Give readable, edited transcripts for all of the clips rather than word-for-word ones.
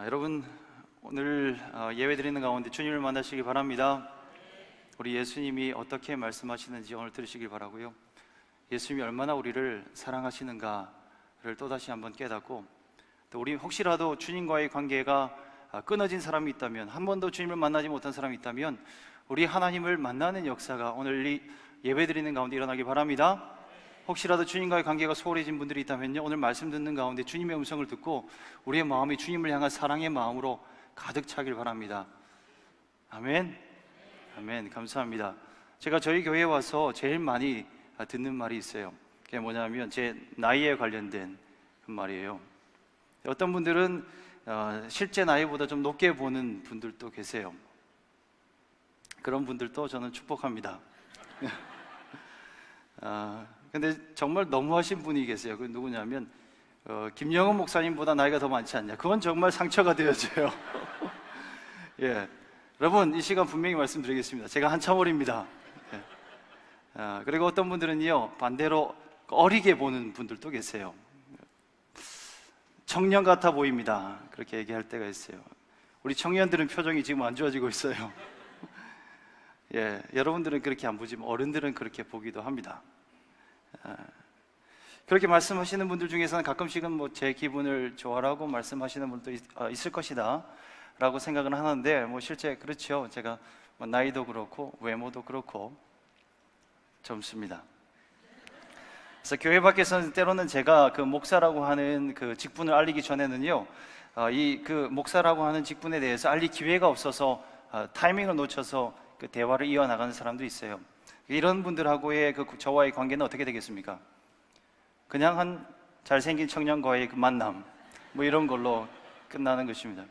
여러분 오늘 예배 드리는 가운데 주님을 만나시기 바랍니다. 우리 예수님이 어떻게 말씀하시는지 오늘 들으시길 바라고요. 예수님이 얼마나 우리를 사랑하시는가를 또다시 한번 깨닫고, 또 우리 혹시라도 주님과의 관계가 끊어진 사람이 있다면, 한 번도 주님을 만나지 못한 사람이 있다면 우리 하나님을 만나는 역사가 오늘 이 예배 드리는 가운데 일어나기 바랍니다. 혹시라도 주님과의 관계가 소홀해진 분들이 있다면요, 오늘 말씀 듣는 가운데 주님의 음성을 듣고 우리의 마음이 주님을 향한 사랑의 마음으로 가득 차길 바랍니다. 아멘. 아멘. 감사합니다. 제가 저희 교회에 와서 제일 많이 듣는 말이 있어요. 그게 뭐냐면 제 나이에 관련된 말이에요. 어떤 분들은 실제 나이보다 좀 높게 보는 분들도 계세요. 그런 분들도 저는 축복합니다. 근데 정말 너무하신 분이 계세요. 그 누구냐면 김영은 목사님보다 나이가 더 많지 않냐. 그건 정말 상처가 되어져요. 예, 여러분 이 시간 분명히 말씀드리겠습니다. 제가 한참 어립니다. 예. 그리고 어떤 분들은요 반대로 어리게 보는 분들도 계세요. 청년 같아 보입니다, 그렇게 얘기할 때가 있어요. 우리 청년들은 표정이 지금 안 좋아지고 있어요. 예, 여러분들은 그렇게 안 보지만 어른들은 그렇게 보기도 합니다. 그렇게 말씀하시는 분들 중에서는 가끔씩은 뭐 제 기분을 좋아라고 말씀하시는 분도 있을 것이다 라고 생각은 하는데, 뭐 실제 그렇죠. 제가 나이도 그렇고 외모도 그렇고 젊습니다. 그래서 교회 밖에서는 때로는 제가 그 목사라고 하는 그 직분을 알리기 전에는요, 이 그 목사라고 하는 직분에 대해서 알릴 기회가 없어서 타이밍을 놓쳐서 그 대화를 이어나가는 사람도 있어요. 이런 분들하고의 저와의 관계는 어떻게 되겠습니까? 그냥 한 잘생긴 청년과의 그 만남, 뭐 이런 걸로 끝나는 것입니다.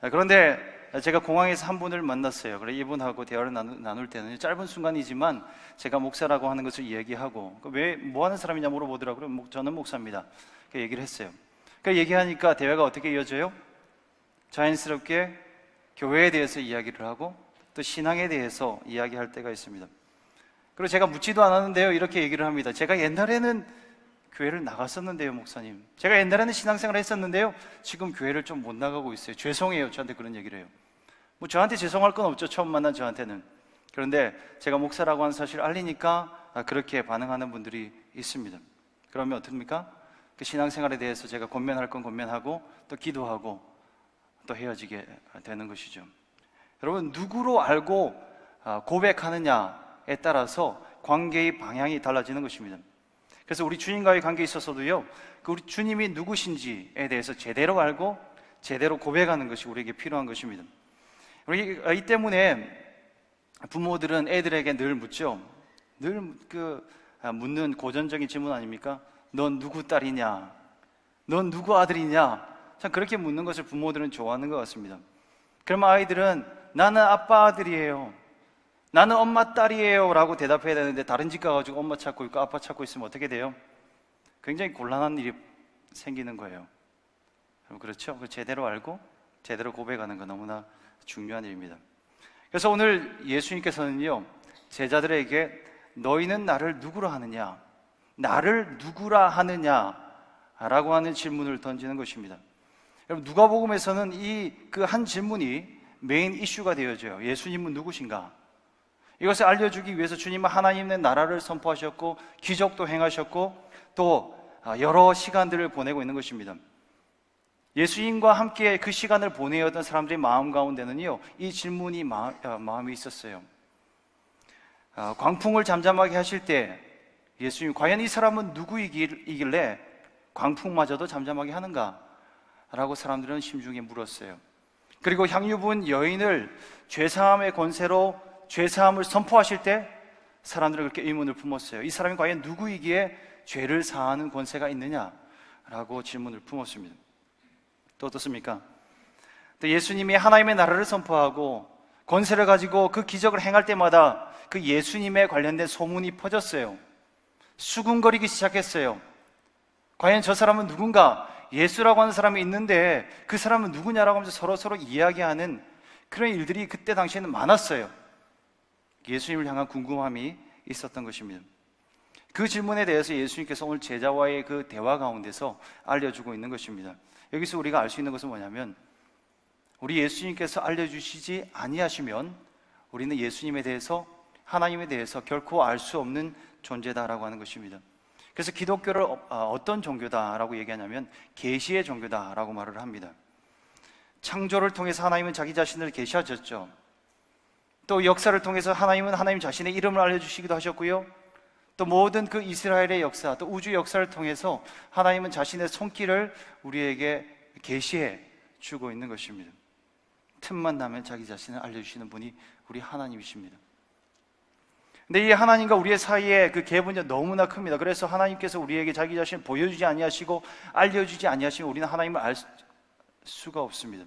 그런데 제가 공항에서 한 분을 만났어요. 그래 이분하고 대화를 나눌 때는 짧은 순간이지만 제가 목사라고 하는 것을 이야기하고, 왜 뭐 하는 사람이냐 물어보더라고요. 저는 목사입니다. 그 얘기를 했어요. 그 얘기하니까 대화가 어떻게 이어져요? 자연스럽게 교회에 대해서 이야기를 하고 또 신앙에 대해서 이야기할 때가 있습니다. 그리고 제가 묻지도 않았는데요, 이렇게 얘기를 합니다. 제가 옛날에는 교회를 나갔었는데요, 목사님. 제가 옛날에는 신앙생활을 했었는데요, 지금 교회를 좀 못 나가고 있어요. 죄송해요. 저한테 그런 얘기를 해요. 뭐 저한테 죄송할 건 없죠, 처음 만난 저한테는. 그런데 제가 목사라고 하는 사실을 알리니까 그렇게 반응하는 분들이 있습니다. 그러면 어떻습니까? 그 신앙생활에 대해서 제가 권면할 건 권면하고 또 기도하고 또 헤어지게 되는 것이죠. 여러분, 누구로 알고 고백하느냐에 따라서 관계의 방향이 달라지는 것입니다. 그래서 우리 주님과의 관계에 있어서도요, 그 우리 주님이 누구신지에 대해서 제대로 알고 제대로 고백하는 것이 우리에게 필요한 것입니다. 이 때문에 부모들은 애들에게 늘 묻죠. 늘 묻는 고전적인 질문 아닙니까? 넌 누구 딸이냐? 넌 누구 아들이냐? 참 그렇게 묻는 것을 부모들은 좋아하는 것 같습니다. 그러면 아이들은 나는 아빠 아들이에요, 나는 엄마 딸이에요 라고 대답해야 되는데, 다른 집 가가지고 엄마 찾고 있고 아빠 찾고 있으면 어떻게 돼요? 굉장히 곤란한 일이 생기는 거예요. 그렇죠? 제대로 알고 제대로 고백하는 거 너무나 중요한 일입니다. 그래서 오늘 예수님께서는요, 제자들에게 너희는 나를 누구라 하느냐, 나를 누구라 하느냐 라고 하는 질문을 던지는 것입니다. 여러분, 누가복음에서는 이 그 한 질문이 메인 이슈가 되어져요. 예수님은 누구신가? 이것을 알려주기 위해서 주님은 하나님의 나라를 선포하셨고 기적도 행하셨고 또 여러 시간들을 보내고 있는 것입니다. 예수님과 함께 그 시간을 보내었던 사람들의 마음 가운데는요, 이 질문이 마음에 있었어요. 광풍을 잠잠하게 하실 때 예수님, 과연 이 사람은 누구이길래 광풍마저도 잠잠하게 하는가? 라고 사람들은 심중에 물었어요. 그리고 향유 부은 여인을 죄사함의 권세로 죄사함을 선포하실 때 사람들은 그렇게 의문을 품었어요. 이 사람이 과연 누구이기에 죄를 사하는 권세가 있느냐라고 질문을 품었습니다. 또 어떻습니까? 또 예수님이 하나님의 나라를 선포하고 권세를 가지고 그 기적을 행할 때마다 그 예수님에 관련된 소문이 퍼졌어요. 수군거리기 시작했어요. 과연 저 사람은 누군가? 예수라고 하는 사람이 있는데 그 사람은 누구냐라고 하면서 서로 이야기하는 그런 일들이 그때 당시에는 많았어요. 예수님을 향한 궁금함이 있었던 것입니다. 그 질문에 대해서 예수님께서 오늘 제자와의 그 대화 가운데서 알려주고 있는 것입니다. 여기서 우리가 알 수 있는 것은 뭐냐면, 우리 예수님께서 알려주시지 아니하시면 우리는 예수님에 대해서, 하나님에 대해서 결코 알 수 없는 존재다라고 하는 것입니다. 그래서 기독교를 어떤 종교다라고 얘기하냐면 계시의 종교다라고 말을 합니다. 창조를 통해서 하나님은 자기 자신을 계시하셨죠. 또 역사를 통해서 하나님은 하나님 자신의 이름을 알려주시기도 하셨고요, 또 모든 그 이스라엘의 역사, 또 우주 역사를 통해서 하나님은 자신의 손길을 우리에게 계시해 주고 있는 것입니다. 틈만 나면 자기 자신을 알려주시는 분이 우리 하나님이십니다. 근데 이 하나님과 우리의 사이에 그 갭은 너무나 큽니다. 그래서 하나님께서 우리에게 자기 자신을 보여주지 아니하시고 알려주지 아니하시면 우리는 하나님을 알 수가 없습니다.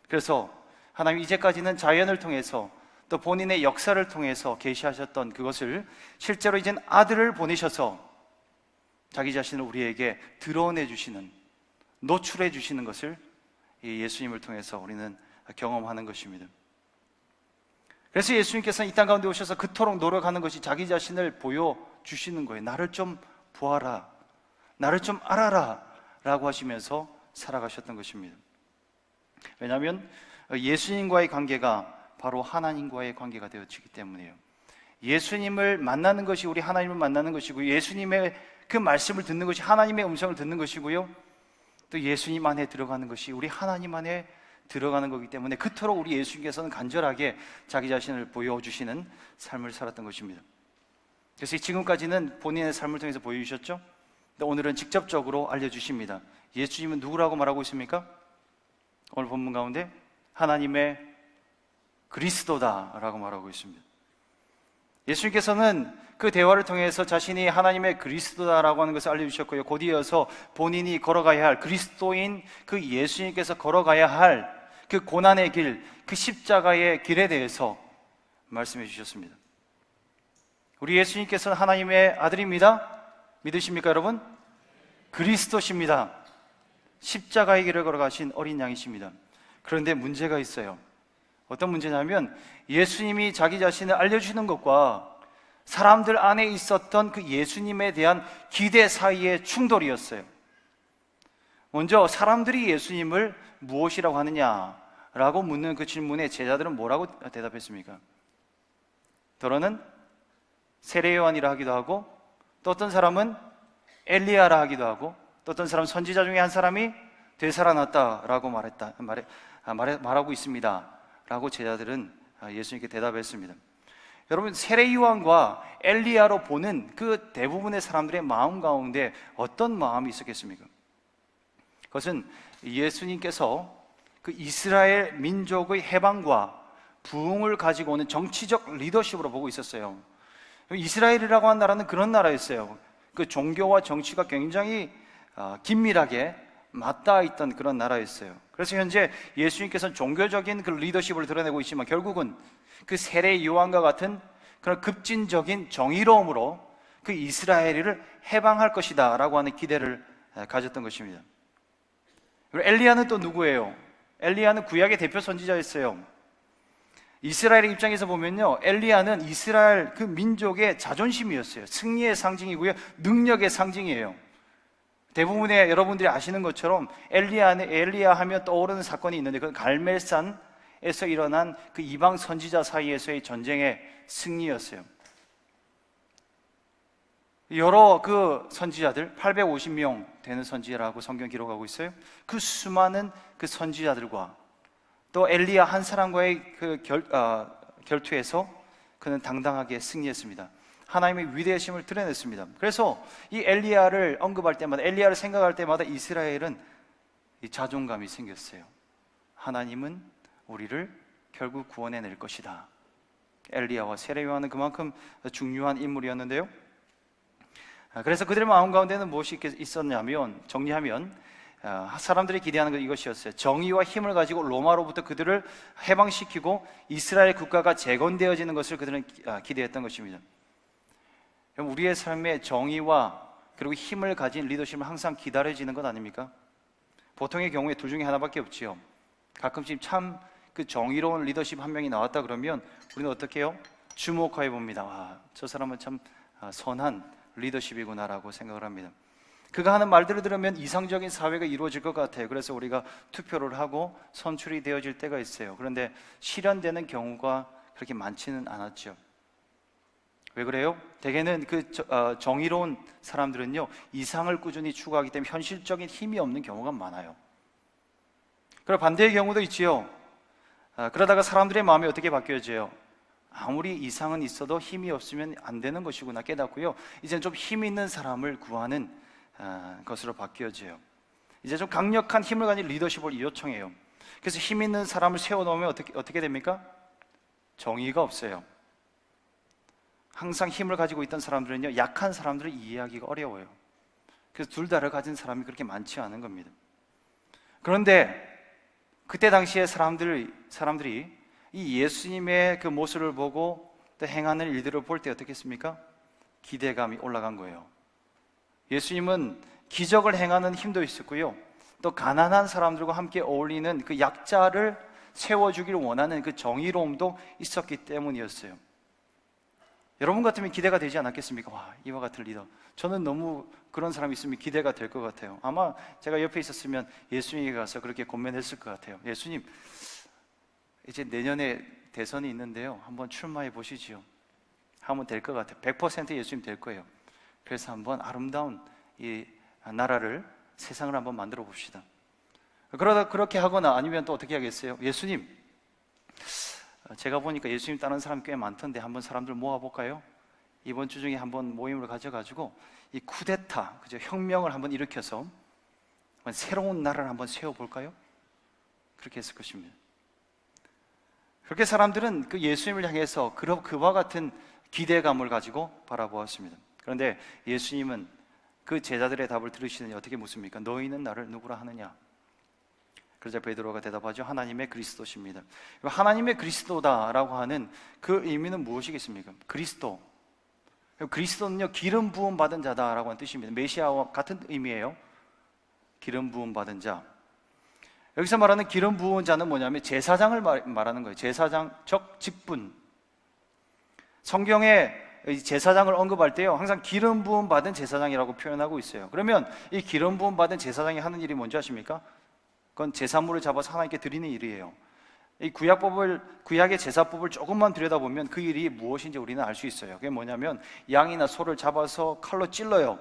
그래서 하나님 이제까지는 자연을 통해서 또 본인의 역사를 통해서 계시하셨던 그것을 실제로 이젠 아들을 보내셔서 자기 자신을 우리에게 드러내 주시는, 노출해 주시는 것을 이 예수님을 통해서 우리는 경험하는 것입니다. 그래서 예수님께서는 이 땅 가운데 오셔서 그토록 노력하는 것이 자기 자신을 보여주시는 거예요. 나를 좀 보아라, 나를 좀 알아라 라고 하시면서 살아가셨던 것입니다. 왜냐하면 예수님과의 관계가 바로 하나님과의 관계가 되어지기 때문이에요. 예수님을 만나는 것이 우리 하나님을 만나는 것이고, 예수님의 그 말씀을 듣는 것이 하나님의 음성을 듣는 것이고요, 또 예수님 안에 들어가는 것이 우리 하나님 안에 들어가는 거기 때문에 그토록 우리 예수님께서는 간절하게 자기 자신을 보여주시는 삶을 살았던 것입니다. 그래서 지금까지는 본인의 삶을 통해서 보여주셨죠. 근데 오늘은 직접적으로 알려주십니다. 예수님은 누구라고 말하고 있습니까? 오늘 본문 가운데 하나님의 그리스도다라고 말하고 있습니다. 예수님께서는 그 대화를 통해서 자신이 하나님의 그리스도다라고 하는 것을 알려주셨고요, 곧 이어서 본인이 걸어가야 할, 그리스도인 그 예수님께서 걸어가야 할 그 고난의 길, 그 십자가의 길에 대해서 말씀해 주셨습니다. 우리 예수님께서는 하나님의 아들입니다. 믿으십니까 여러분? 그리스도십니다. 십자가의 길을 걸어가신 어린 양이십니다. 그런데 문제가 있어요. 어떤 문제냐면 예수님이 자기 자신을 알려주시는 것과 사람들 안에 있었던 그 예수님에 대한 기대 사이의 충돌이었어요. 먼저 사람들이 예수님을 무엇이라고 하느냐라고 묻는 그 질문에 제자들은 뭐라고 대답했습니까? 더러는 세례 요한이라 하기도 하고, 또 어떤 사람은 엘리야라 하기도 하고, 또 어떤 사람은 선지자 중에 한 사람이 되살아났다라고 말하고 있습니다 라고 제자들은 예수님께 대답했습니다. 여러분, 세례 요한과 엘리야로 보는 그 대부분의 사람들의 마음 가운데 어떤 마음이 있었겠습니까? 그것은 예수님께서 그 이스라엘 민족의 해방과 부흥을 가지고 오는 정치적 리더십으로 보고 있었어요. 이스라엘이라고 하는 나라는 그런 나라였어요. 그 종교와 정치가 굉장히 긴밀하게 맞닿아 있던 그런 나라였어요. 그래서 현재 예수님께서는 종교적인 그 리더십을 드러내고 있지만 결국은 그 세례 요한과 같은 그런 급진적인 정의로움으로 그 이스라엘을 해방할 것이다 라고 하는 기대를 가졌던 것입니다. 그리고 엘리야는 또 누구예요? 엘리야는 구약의 대표 선지자였어요. 이스라엘의 입장에서 보면요, 엘리야는 이스라엘 그 민족의 자존심이었어요. 승리의 상징이고요, 능력의 상징이에요. 대부분의 여러분들이 아시는 것처럼 엘리야 하면 떠오르는 사건이 있는데, 그 갈멜산에서 일어난 그 이방 선지자 사이에서의 전쟁의 승리였어요. 여러 그 선지자들 850명 되는 선지자라고 성경 기록하고 있어요. 그 수많은 그 선지자들과 또 엘리야 한 사람과의 그 결투에서 그는 당당하게 승리했습니다. 하나님의 위대하심을 드러냈습니다. 그래서 이 엘리야를 언급할 때마다, 엘리야를 생각할 때마다 이스라엘은 이 자존감이 생겼어요. 하나님은 우리를 결국 구원해낼 것이다. 엘리야와 세례 요한은 그만큼 중요한 인물이었는데요. 그래서 그들의 마음 가운데는 무엇이 있었냐면, 정리하면 사람들이 기대하는 것 이것이었어요. 정의와 힘을 가지고 로마로부터 그들을 해방시키고 이스라엘 국가가 재건되어지는 것을 그들은 기대했던 것입니다. 우리의 삶에 정의와 그리고 힘을 가진 리더십은 항상 기다려지는 것 아닙니까? 보통의 경우에 둘 중에 하나밖에 없지요. 가끔씩 참 그 정의로운 리더십 한 명이 나왔다 그러면 우리는 어떻게 해요? 주목해 봅니다. 와, 저 사람은 참 선한 리더십이구나라고 생각을 합니다. 그가 하는 말들을 들으면 이상적인 사회가 이루어질 것 같아요. 그래서 우리가 투표를 하고 선출이 되어질 때가 있어요. 그런데 실현되는 경우가 그렇게 많지는 않았죠. 왜 그래요? 대개는 정의로운 사람들은요, 이상을 꾸준히 추구하기 때문에 현실적인 힘이 없는 경우가 많아요. 그리고 반대의 경우도 있지요. 그러다가 사람들의 마음이 어떻게 바뀌어져요? 아무리 이상은 있어도 힘이 없으면 안 되는 것이구나 깨닫고요, 이제는 좀 힘 있는 사람을 구하는 것으로 바뀌어져요. 이제 좀 강력한 힘을 가진 리더십을 요청해요. 그래서 힘 있는 사람을 세워놓으면 어떻게 됩니까? 정의가 없어요. 항상 힘을 가지고 있던 사람들은요, 약한 사람들을 이해하기가 어려워요. 그래서 둘 다를 가진 사람이 그렇게 많지 않은 겁니다. 그런데 그때 당시에 사람들이 이 예수님의 그 모습을 보고 또 행하는 일들을 볼 때 어떻겠습니까? 기대감이 올라간 거예요. 예수님은 기적을 행하는 힘도 있었고요, 또 가난한 사람들과 함께 어울리는 그 약자를 세워주기를 원하는 그 정의로움도 있었기 때문이었어요. 여러분 같으면 기대가 되지 않았겠습니까? 와, 이와 같은 리더, 저는 너무 그런 사람이 있으면 기대가 될 것 같아요. 아마 제가 옆에 있었으면 예수님에게 가서 그렇게 권면했을 것 같아요. 예수님, 이제 내년에 대선이 있는데요, 한번 출마해 보시지요. 하면 될 것 같아요. 100% 예수님 될 거예요. 그래서 한번 아름다운 이 나라를, 세상을 한번 만들어 봅시다. 그러다 그렇게 하거나 아니면 또 어떻게 하겠어요? 예수님, 제가 보니까 예수님 따르는 사람 꽤 많던데 한번 사람들 모아볼까요? 이번 주 중에 한번 모임을 가져가지고 이 쿠데타, 그죠? 혁명을 한번 일으켜서 새로운 나라를 한번 세워볼까요? 그렇게 했을 것입니다. 그렇게 사람들은 그 예수님을 향해서 그와 같은 기대감을 가지고 바라보았습니다. 그런데 예수님은 그 제자들의 답을 들으시더니 어떻게 묻습니까? 너희는 나를 누구라 하느냐? 그러자 베드로가 대답하죠. 하나님의 그리스도십니다. 하나님의 그리스도다라고 하는 그 의미는 무엇이겠습니까? 그리스도는요, 기름 부음 받은 자다라고 하는 뜻입니다. 메시아와 같은 의미예요. 기름 부음 받은 자. 여기서 말하는 기름 부은 자는 뭐냐면 제사장을 말하는 거예요. 제사장적 직분. 성경에 제사장을 언급할 때요, 항상 기름 부음 받은 제사장이라고 표현하고 있어요. 그러면 이 기름 부음 받은 제사장이 하는 일이 뭔지 아십니까? 그건 제사물을 잡아서 하나님께 드리는 일이에요. 이 구약의 제사법을 조금만 들여다보면 그 일이 무엇인지 우리는 알 수 있어요. 그게 뭐냐면 양이나 소를 잡아서 칼로 찔러요.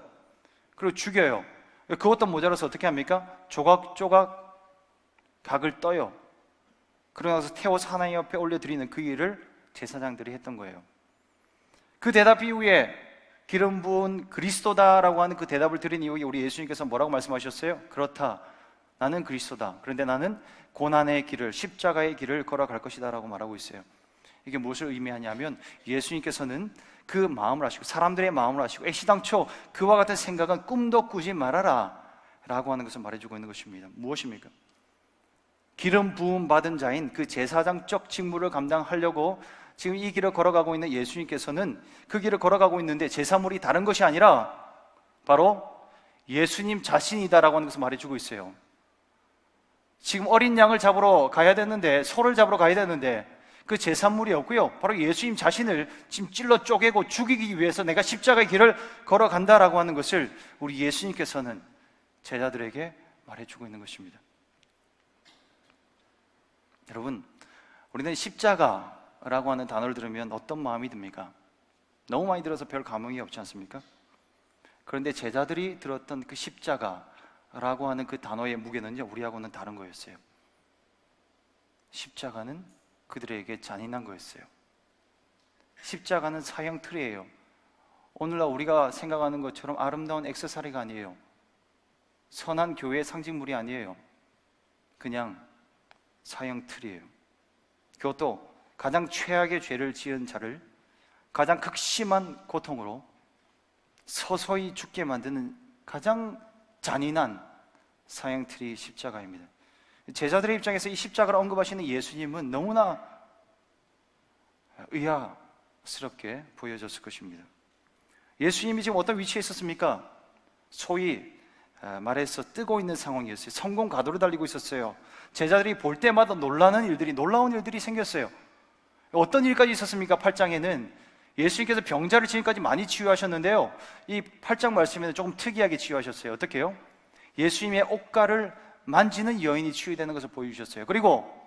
그리고 죽여요. 그것도 모자라서 어떻게 합니까? 조각조각 각을 떠요. 그러고 나서 태워서 하나님 옆에 올려드리는 그 일을 제사장들이 했던 거예요. 그 대답 이후에 기름 부은 그리스도다라고 하는 그 대답을 드린 이후에 우리 예수님께서 뭐라고 말씀하셨어요? 그렇다, 나는 그리스도다. 그런데 나는 고난의 길을, 십자가의 길을 걸어갈 것이다 라고 말하고 있어요. 이게 무엇을 의미하냐면 예수님께서는 그 마음을 아시고 사람들의 마음을 아시고 애시당초 그와 같은 생각은 꿈도 꾸지 말아라 라고 하는 것을 말해주고 있는 것입니다. 무엇입니까? 기름 부음 받은 자인 그 제사장적 직무를 감당하려고 지금 이 길을 걸어가고 있는 예수님께서는 그 길을 걸어가고 있는데 제사물이 다른 것이 아니라 바로 예수님 자신이다라고 하는 것을 말해주고 있어요. 지금 어린 양을 잡으러 가야 되는데, 소를 잡으러 가야 되는데 그 제사물이 없고요, 바로 예수님 자신을 지금 찔러 쪼개고 죽이기 위해서 내가 십자가의 길을 걸어간다라고 하는 것을 우리 예수님께서는 제자들에게 말해주고 있는 것입니다. 여러분, 우리는 십자가라고 하는 단어를 들으면 어떤 마음이 듭니까? 너무 많이 들어서 별 감흥이 없지 않습니까? 그런데 제자들이 들었던 그 십자가라고 하는 그 단어의 무게는요, 우리하고는 다른 거였어요. 십자가는 그들에게 잔인한 거였어요. 십자가는 사형 틀이에요. 오늘날 우리가 생각하는 것처럼 아름다운 액세서리가 아니에요. 선한 교회의 상징물이 아니에요. 그냥 사형 틀이에요. 그것도 가장 최악의 죄를 지은 자를 가장 극심한 고통으로 서서히 죽게 만드는 가장 잔인한 사형 틀이 십자가입니다. 제자들의 입장에서 이 십자가를 언급하시는 예수님은 너무나 의아스럽게 보여졌을 것입니다. 예수님이 지금 어떤 위치에 있었습니까? 소위 말해서 뜨고 있는 상황이었어요. 성공 가도로 달리고 있었어요. 제자들이 볼 때마다 놀라운 일들이 생겼어요. 어떤 일까지 있었습니까? 8장에는 예수님께서 병자를 지금까지 많이 치유하셨는데요, 이 8장 말씀에는 조금 특이하게 치유하셨어요. 어떻게 해요? 예수님의 옷가를 만지는 여인이 치유되는 것을 보여주셨어요. 그리고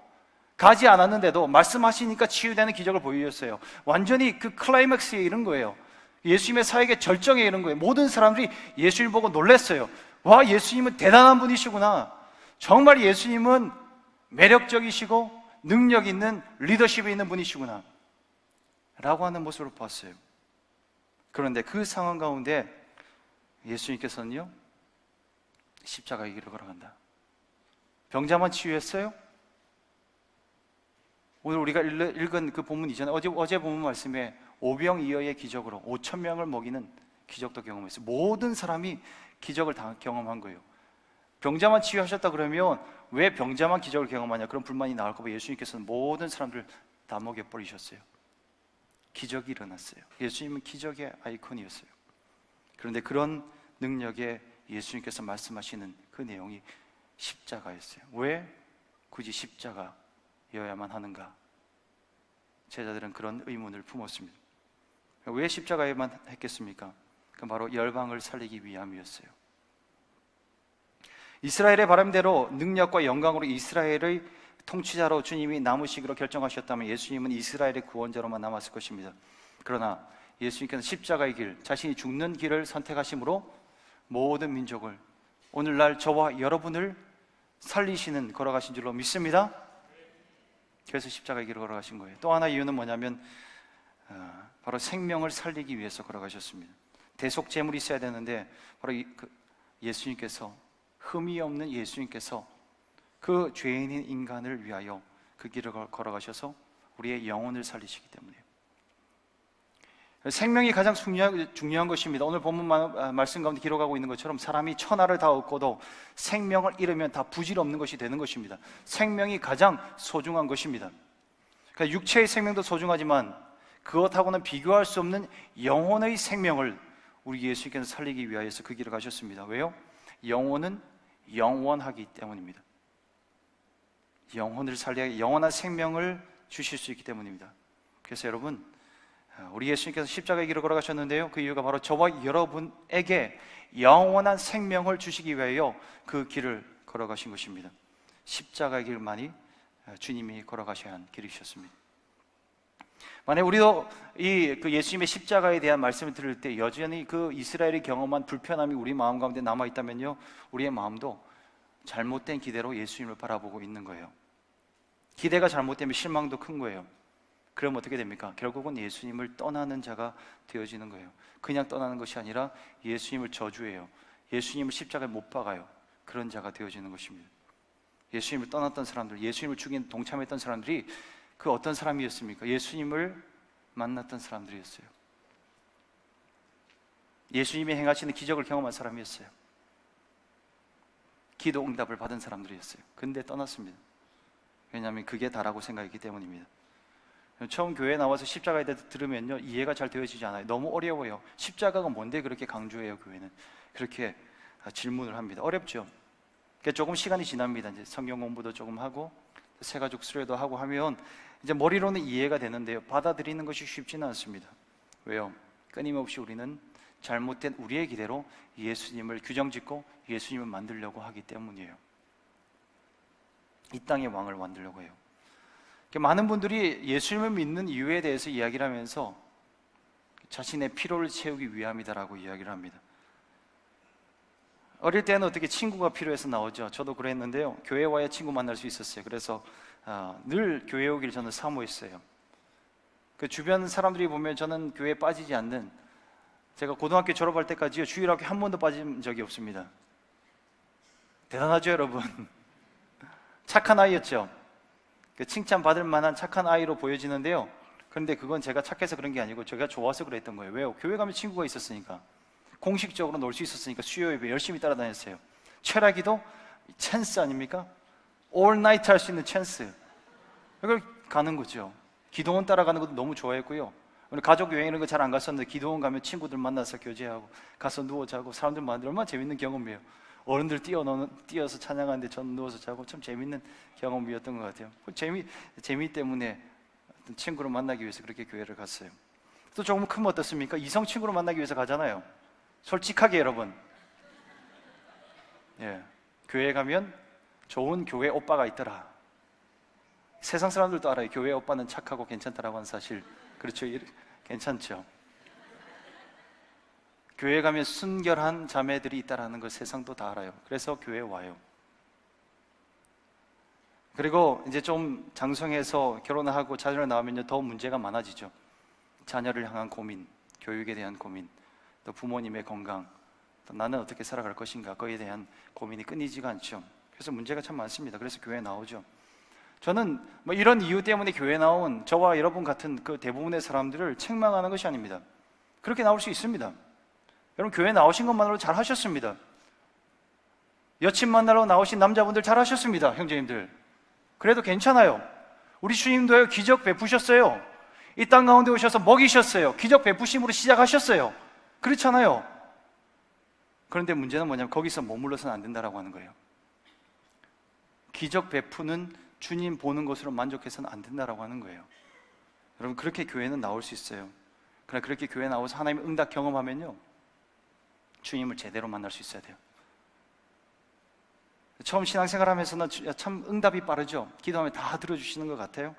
가지 않았는데도 말씀하시니까 치유되는 기적을 보여주셨어요. 완전히 그 클라이맥스에 이른 거예요. 예수님의 사역의 절정에 이른 거예요. 모든 사람들이 예수님 보고 놀랐어요. 와, 예수님은 대단한 분이시구나. 정말 예수님은 매력적이시고 능력 있는, 리더십이 있는 분이시구나 라고 하는 모습을 봤어요. 그런데 그 상황 가운데 예수님께서는요, 십자가의 길을 걸어간다. 병자만 치유했어요? 오늘 우리가 읽은 그 본문 이전에 어제 본문 말씀에 오병이어의 기적으로 5천 명을 먹이는 기적도 경험했어요. 모든 사람이 기적을 다 경험한 거예요. 병자만 치유하셨다 그러면 왜 병자만 기적을 경험하냐, 그런 불만이 나올까 봐 예수님께서는 모든 사람들 다 먹여버리셨어요. 기적이 일어났어요. 예수님은 기적의 아이콘이었어요. 그런데 그런 능력에 예수님께서 말씀하시는 그 내용이 십자가였어요. 왜 굳이 십자가여야만 하는가? 제자들은 그런 의문을 품었습니다. 왜 십자가에만 했겠습니까? 그 바로 열방을 살리기 위함이었어요. 이스라엘의 바람대로 능력과 영광으로 이스라엘의 통치자로 주님이 남으시기로 결정하셨다면 예수님은 이스라엘의 구원자로만 남았을 것입니다. 그러나 예수님께서 십자가의 길, 자신이 죽는 길을 선택하심으로 모든 민족을, 오늘날 저와 여러분을 살리시는, 걸어가신 줄로 믿습니다. 그래서 십자가의 길을 걸어가신 거예요. 또 하나 이유는 뭐냐면 바로 생명을 살리기 위해서 걸어가셨습니다. 대속 제물이 있어야 되는데 바로 예수님께서, 흠이 없는 예수님께서 그 죄인인 인간을 위하여 그 길을 걸어가셔서 우리의 영혼을 살리시기 때문이에요. 생명이 가장 중요한 것입니다. 오늘 본문 말씀 가운데 기록하고 있는 것처럼 사람이 천하를 다 얻고도 생명을 잃으면 다 부질없는 것이 되는 것입니다. 생명이 가장 소중한 것입니다. 그러니까 육체의 생명도 소중하지만 그것하고는 비교할 수 없는 영혼의 생명을 우리 예수님께서 살리기 위하여서 그 길을 가셨습니다. 왜요? 영혼은 영원하기 때문입니다. 영혼을 살려 영원한 생명을 주실 수 있기 때문입니다. 그래서 여러분, 우리 예수님께서 십자가의 길을 걸어가셨는데요, 그 이유가 바로 저와 여러분에게 영원한 생명을 주시기 위하여 그 길을 걸어가신 것입니다. 십자가의 길만이 주님이 걸어가셔야 하는 길이셨습니다. 만약 우리도 그 예수님의 십자가에 대한 말씀을 들을 때 여전히 그 이스라엘이 경험한 불편함이 우리 마음 가운데 남아있다면요, 우리의 마음도 잘못된 기대로 예수님을 바라보고 있는 거예요. 기대가 잘못되면 실망도 큰 거예요. 그럼 어떻게 됩니까? 결국은 예수님을 떠나는 자가 되어지는 거예요. 그냥 떠나는 것이 아니라 예수님을 저주해요. 예수님을 십자가에 못 박아요. 그런 자가 되어지는 것입니다. 예수님을 떠났던 사람들, 예수님을 죽인 동참했던 사람들이 그 어떤 사람이었습니까? 예수님을 만났던 사람들이었어요. 예수님이 행하시는 기적을 경험한 사람이었어요. 기도 응답을 받은 사람들이었어요. 근데 떠났습니다. 왜냐하면 그게 다라고 생각했기 때문입니다. 처음 교회에 나와서 십자가에 대해서 들으면요, 이해가 잘 되어지지 않아요. 너무 어려워요. 십자가가 뭔데 그렇게 강조해요, 교회는? 그렇게 질문을 합니다. 어렵죠. 조금 시간이 지납니다. 이제 성경 공부도 조금 하고 새가족 수료도 하고 하면 이제 머리로는 이해가 되는데요, 받아들이는 것이 쉽지는 않습니다. 왜요? 끊임없이 우리는 잘못된 우리의 기대로 예수님을 규정짓고 예수님을 만들려고 하기 때문이에요. 이 땅의 왕을 만들려고 해요. 많은 분들이 예수님을 믿는 이유에 대해서 이야기를 하면서 자신의 피로를 채우기 위함이다라고 이야기를 합니다. 어릴 때는 어떻게 친구가 필요해서 나오죠. 저도 그랬는데요, 교회 와야 친구 만날 수 있었어요. 그래서 늘 교회 오길 저는 사모했어요. 그 주변 사람들이 보면 저는 교회에 빠지지 않는, 제가 고등학교 졸업할 때까지요, 주일학교 한 번도 빠진 적이 없습니다. 대단하죠, 여러분? 착한 아이였죠. 칭찬받을 만한 착한 아이로 보여지는데요, 그런데 그건 제가 착해서 그런 게 아니고 제가 좋아서 그랬던 거예요. 왜요? 교회 가면 친구가 있었으니까, 공식적으로 놀 수 있었으니까 수요 예배 열심히 따라다녔어요. 철학기도 찬스 아닙니까? All night 할 수 있는 찬스, 그걸 가는 거죠. 기도원 따라가는 것도 너무 좋아했고요. 가족 여행 이런 거 잘 안 갔었는데 기도원 가면 친구들 만나서 교제하고 가서 누워 자고, 사람들 만나면 얼마나 재밌는 경험이에요. 어른들 뛰어서 찬양하는데 저는 누워서 자고, 참 재밌는 경험이었던 것 같아요. 재미 때문에 친구를 만나기 위해서 그렇게 교회를 갔어요. 또 조금 크면 어떻습니까? 이성 친구로 만나기 위해서 가잖아요. 솔직하게 여러분. 예, 교회에 가면 좋은 교회 오빠가 있더라. 세상 사람들도 알아요. 교회 오빠는 착하고 괜찮다라고 하는 사실. 그렇죠? 괜찮죠? 교회 가면 순결한 자매들이 있다라는 걸 세상도 다 알아요. 그래서 교회에 와요. 그리고 이제 좀 장성해서 결혼하고 자녀를 낳으면 더 문제가 많아지죠. 자녀를 향한 고민, 교육에 대한 고민, 또 부모님의 건강, 또 나는 어떻게 살아갈 것인가, 거기에 대한 고민이 끊이지가 않죠. 그래서 문제가 참 많습니다. 그래서 교회에 나오죠. 저는 뭐 이런 이유 때문에 교회에 나온 저와 여러분 같은 그 대부분의 사람들을 책망하는 것이 아닙니다. 그렇게 나올 수 있습니다. 여러분 교회 나오신 것만으로 잘 하셨습니다. 여친 만나러 나오신 남자분들 잘 하셨습니다. 형제님들 그래도 괜찮아요. 우리 주님도요 기적 베푸셨어요. 이 땅 가운데 오셔서 먹이셨어요. 기적 베푸심으로 시작하셨어요. 그렇잖아요. 그런데 문제는 뭐냐면 거기서 머물러서는 안 된다라고 하는 거예요. 기적 베푸는 주님 보는 것으로 만족해서는 안 된다라고 하는 거예요. 여러분 그렇게 교회는 나올 수 있어요. 그러나 그렇게 교회 나와서 하나님의 응답 경험하면요 주님을 제대로 만날 수 있어야 돼요. 처음 신앙생활 하면서는 참 응답이 빠르죠. 기도하면 다 들어주시는 것 같아요.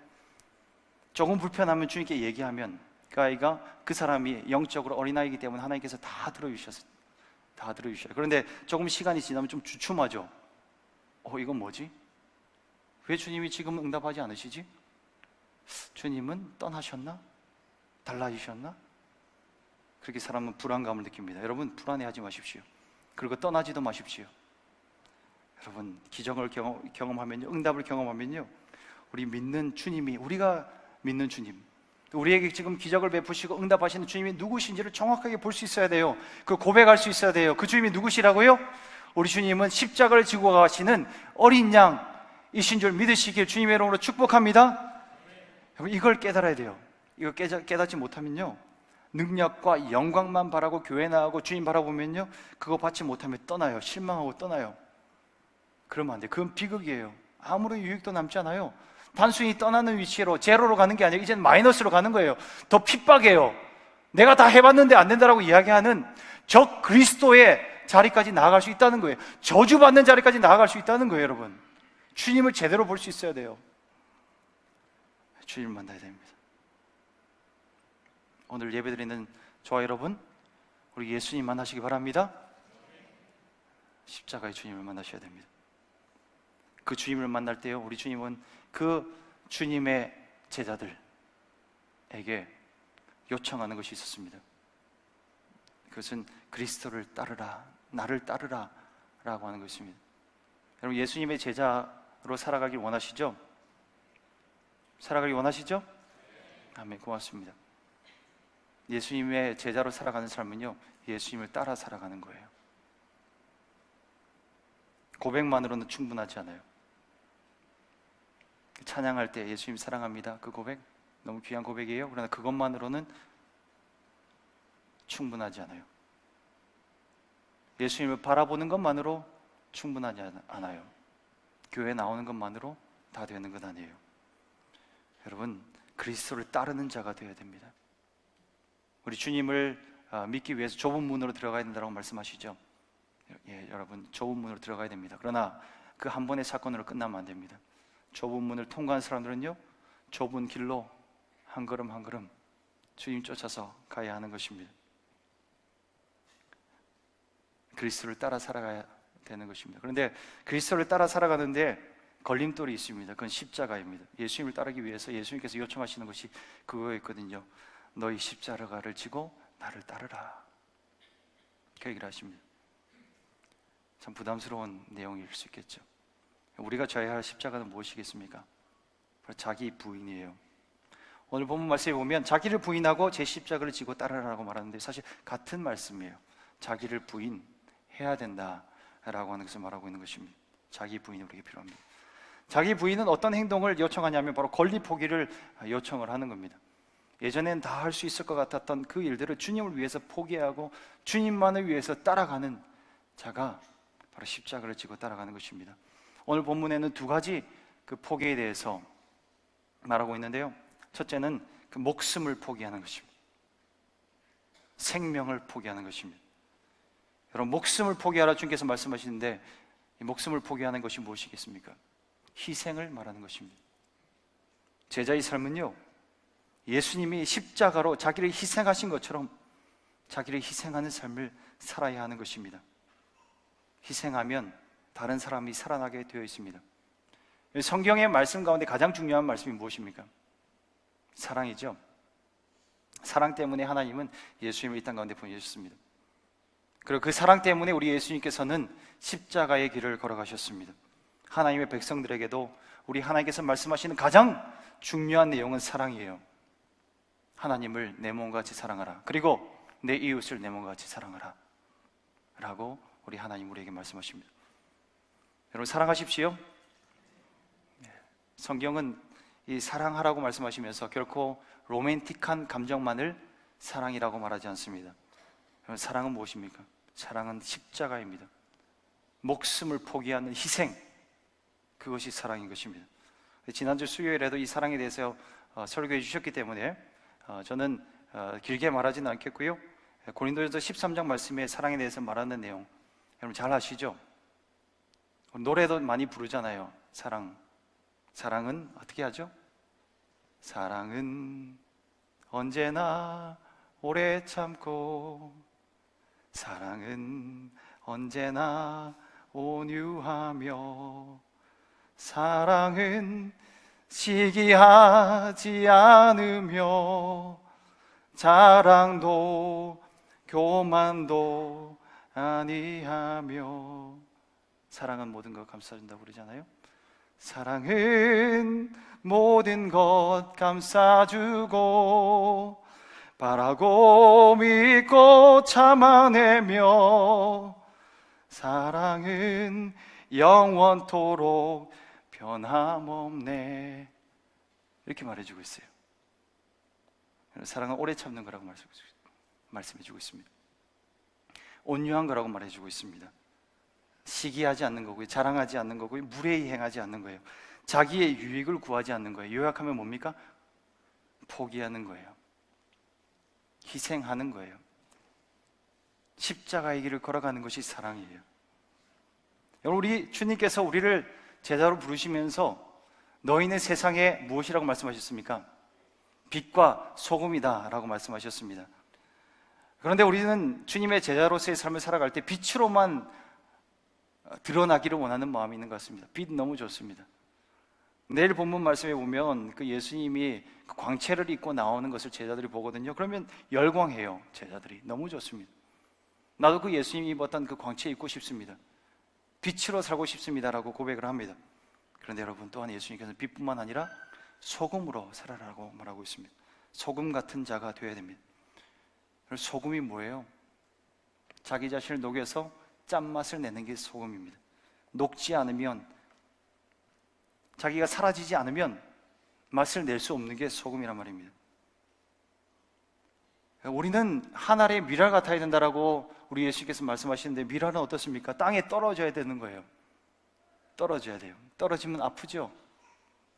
조금 불편하면 주님께 얘기하면 그 아이가 그 사람이 영적으로 어린아이이기 때문에 하나님께서 다 들어주셔요. 그런데 조금 시간이 지나면 좀 주춤하죠. 이건 뭐지? 왜 주님이 지금 응답하지 않으시지? 주님은 떠나셨나? 달라지셨나? 그렇게 사람은 불안감을 느낍니다. 여러분 불안해하지 마십시오. 그리고 떠나지도 마십시오. 여러분 기적을 경험하면요, 응답을 경험하면요, 우리 믿는 주님이, 우리가 믿는 주님, 우리에게 지금 기적을 베푸시고 응답하시는 주님이 누구신지를 정확하게 볼 수 있어야 돼요. 그 고백할 수 있어야 돼요. 그 주님이 누구시라고요? 우리 주님은 십자가를 지고 가시는 어린 양이신 줄 믿으시길 주님의 이름으로 축복합니다. 여러분 이걸 깨달아야 돼요. 이거 깨닫지 못하면요 능력과 영광만 바라고 교회 나가고 주님 바라보면요 그거 받지 못하면 떠나요. 실망하고 떠나요. 그러면 안 돼요. 그건 비극이에요. 아무런 유익도 남지 않아요. 단순히 떠나는 위치로 제로로 가는 게 아니라 이제는 마이너스로 가는 거예요. 더 핍박이에요. 내가 다 해봤는데 안 된다라고 이야기하는 적 그리스도의 자리까지 나아갈 수 있다는 거예요. 저주받는 자리까지 나아갈 수 있다는 거예요. 여러분 주님을 제대로 볼 수 있어야 돼요. 주님을 만나야 됩니다. 오늘 예배드리는 저와 여러분, 우리 예수님 만나시기 바랍니다. 십자가의 주님을 만나셔야 됩니다. 그 주님을 만날 때요 우리 주님은 그 주님의 제자들에게 요청하는 것이 있었습니다. 그것은 그리스도를 따르라, 나를 따르라 라고 하는 것입니다. 여러분 예수님의 제자로 살아가길 원하시죠? 살아가길 원하시죠? 아멘. 고맙습니다. 예수님의 제자로 살아가는 삶은요 예수님을 따라 살아가는 거예요. 고백만으로는 충분하지 않아요. 찬양할 때 예수님 사랑합니다 그 고백 너무 귀한 고백이에요. 그러나 그것만으로는 충분하지 않아요. 예수님을 바라보는 것만으로 충분하지 않아요. 교회에 나오는 것만으로 다 되는 건 아니에요. 여러분 그리스도를 따르는 자가 되어야 됩니다. 우리 주님을 믿기 위해서 좁은 문으로 들어가야 된다고 말씀하시죠. 예, 여러분 좁은 문으로 들어가야 됩니다. 그러나 그 한 번의 사건으로 끝나면 안 됩니다. 좁은 문을 통과한 사람들은요 좁은 길로 한 걸음 한 걸음 주님 쫓아서 가야 하는 것입니다. 그리스도를 따라 살아가야 되는 것입니다. 그런데 그리스도를 따라 살아가는데 걸림돌이 있습니다. 그건 십자가입니다. 예수님을 따르기 위해서 예수님께서 요청하시는 것이 그거였거든요. 너희 십자가를 지고 나를 따르라, 그 얘기를 하십니다. 참 부담스러운 내용일 수 있겠죠. 우리가 져야 할 십자가는 무엇이겠습니까? 바로 자기 부인이에요. 오늘 본문 말씀에 보면 자기를 부인하고 제 십자가를 지고 따르라고 말하는데 사실 같은 말씀이에요. 자기를 부인해야 된다라고 하는 것을 말하고 있는 것입니다. 자기 부인이 우리에게 필요합니다. 자기 부인은 어떤 행동을 요청하냐면 바로 권리 포기를 요청을 하는 겁니다. 예전엔 다 할 수 있을 것 같았던 그 일들을 주님을 위해서 포기하고 주님만을 위해서 따라가는 자가 바로 십자가를 지고 따라가는 것입니다. 오늘 본문에는 두 가지 그 포기에 대해서 말하고 있는데요. 첫째는 그 목숨을 포기하는 것입니다. 생명을 포기하는 것입니다. 여러분, 목숨을 포기하라 주님께서 말씀하시는데 이 목숨을 포기하는 것이 무엇이겠습니까? 희생을 말하는 것입니다. 제자의 삶은요, 예수님이 십자가로 자기를 희생하신 것처럼 자기를 희생하는 삶을 살아야 하는 것입니다. 희생하면 다른 사람이 살아나게 되어 있습니다. 성경의 말씀 가운데 가장 중요한 말씀이 무엇입니까? 사랑이죠. 사랑 때문에 하나님은 예수님을 이 땅 가운데 보내주셨습니다. 그리고 그 사랑 때문에 우리 예수님께서는 십자가의 길을 걸어가셨습니다. 하나님의 백성들에게도 우리 하나님께서 말씀하시는 가장 중요한 내용은 사랑이에요. 하나님을 내 몸과 같이 사랑하라. 그리고 내 이웃을 내 몸과 같이 사랑하라 라고 우리 하나님 우리에게 말씀하십니다. 여러분, 사랑하십시오. 성경은 이 사랑하라고 말씀하시면서 결코 로맨틱한 감정만을 사랑이라고 말하지 않습니다. 여러분, 사랑은 무엇입니까? 사랑은 십자가입니다. 목숨을 포기하는 희생, 그것이 사랑인 것입니다. 지난주 수요일에도 이 사랑에 대해서 설교해 주셨기 때문에 저는 길게 말하지는 않겠고요. 고린도전서 13장 말씀에 사랑에 대해서 말하는 내용 여러분 잘 아시죠? 노래도 많이 부르잖아요. 사랑은 어떻게 하죠? 사랑은 언제나 오래 참고 사랑은 언제나 온유하며 사랑은 시기하지 않으며 자랑도 교만도 아니하며 사랑은 모든 것 감싸준다고 그러잖아요. 사랑은 모든 것 감싸주고 바라고 믿고 참아내며 사랑은 영원토록 변함없네 이렇게 말해주고 있어요. 사랑은 오래 참는 거라고 말씀해주고 있습니다. 온유한 거라고 말해주고 있습니다. 시기하지 않는 거고요, 자랑하지 않는 거고요, 무례히 행하지 않는 거예요. 자기의 유익을 구하지 않는 거예요. 요약하면 뭡니까? 포기하는 거예요. 희생하는 거예요. 십자가의 길을 걸어가는 것이 사랑이에요. 우리 주님께서 우리를 제자로 부르시면서 너희는 세상에 무엇이라고 말씀하셨습니까? 빛과 소금이다 라고 말씀하셨습니다. 그런데 우리는 주님의 제자로서의 삶을 살아갈 때 빛으로만 드러나기를 원하는 마음이 있는 것 같습니다. 빛 너무 좋습니다. 내일 본문 말씀에 보면 그 예수님이 그 광채를 입고 나오는 것을 제자들이 보거든요. 그러면 열광해요. 제자들이 너무 좋습니다. 나도 그 예수님이 입었던 그 광채 입고 싶습니다. 빛으로 살고 싶습니다라고 고백을 합니다. 그런데 여러분, 또한 예수님께서는 빛뿐만 아니라 소금으로 살아라라고 말하고 있습니다. 소금 같은 자가 되어야 됩니다. 소금이 뭐예요? 자기 자신을 녹여서 짠맛을 내는 게 소금입니다. 녹지 않으면, 자기가 사라지지 않으면 맛을 낼 수 없는 게 소금이란 말입니다. 우리는 한 알의 밀알 같아야 된다라고 우리 예수께서 말씀하시는데, 밀알은 어떻습니까? 땅에 떨어져야 되는 거예요. 떨어져야 돼요. 떨어지면 아프죠?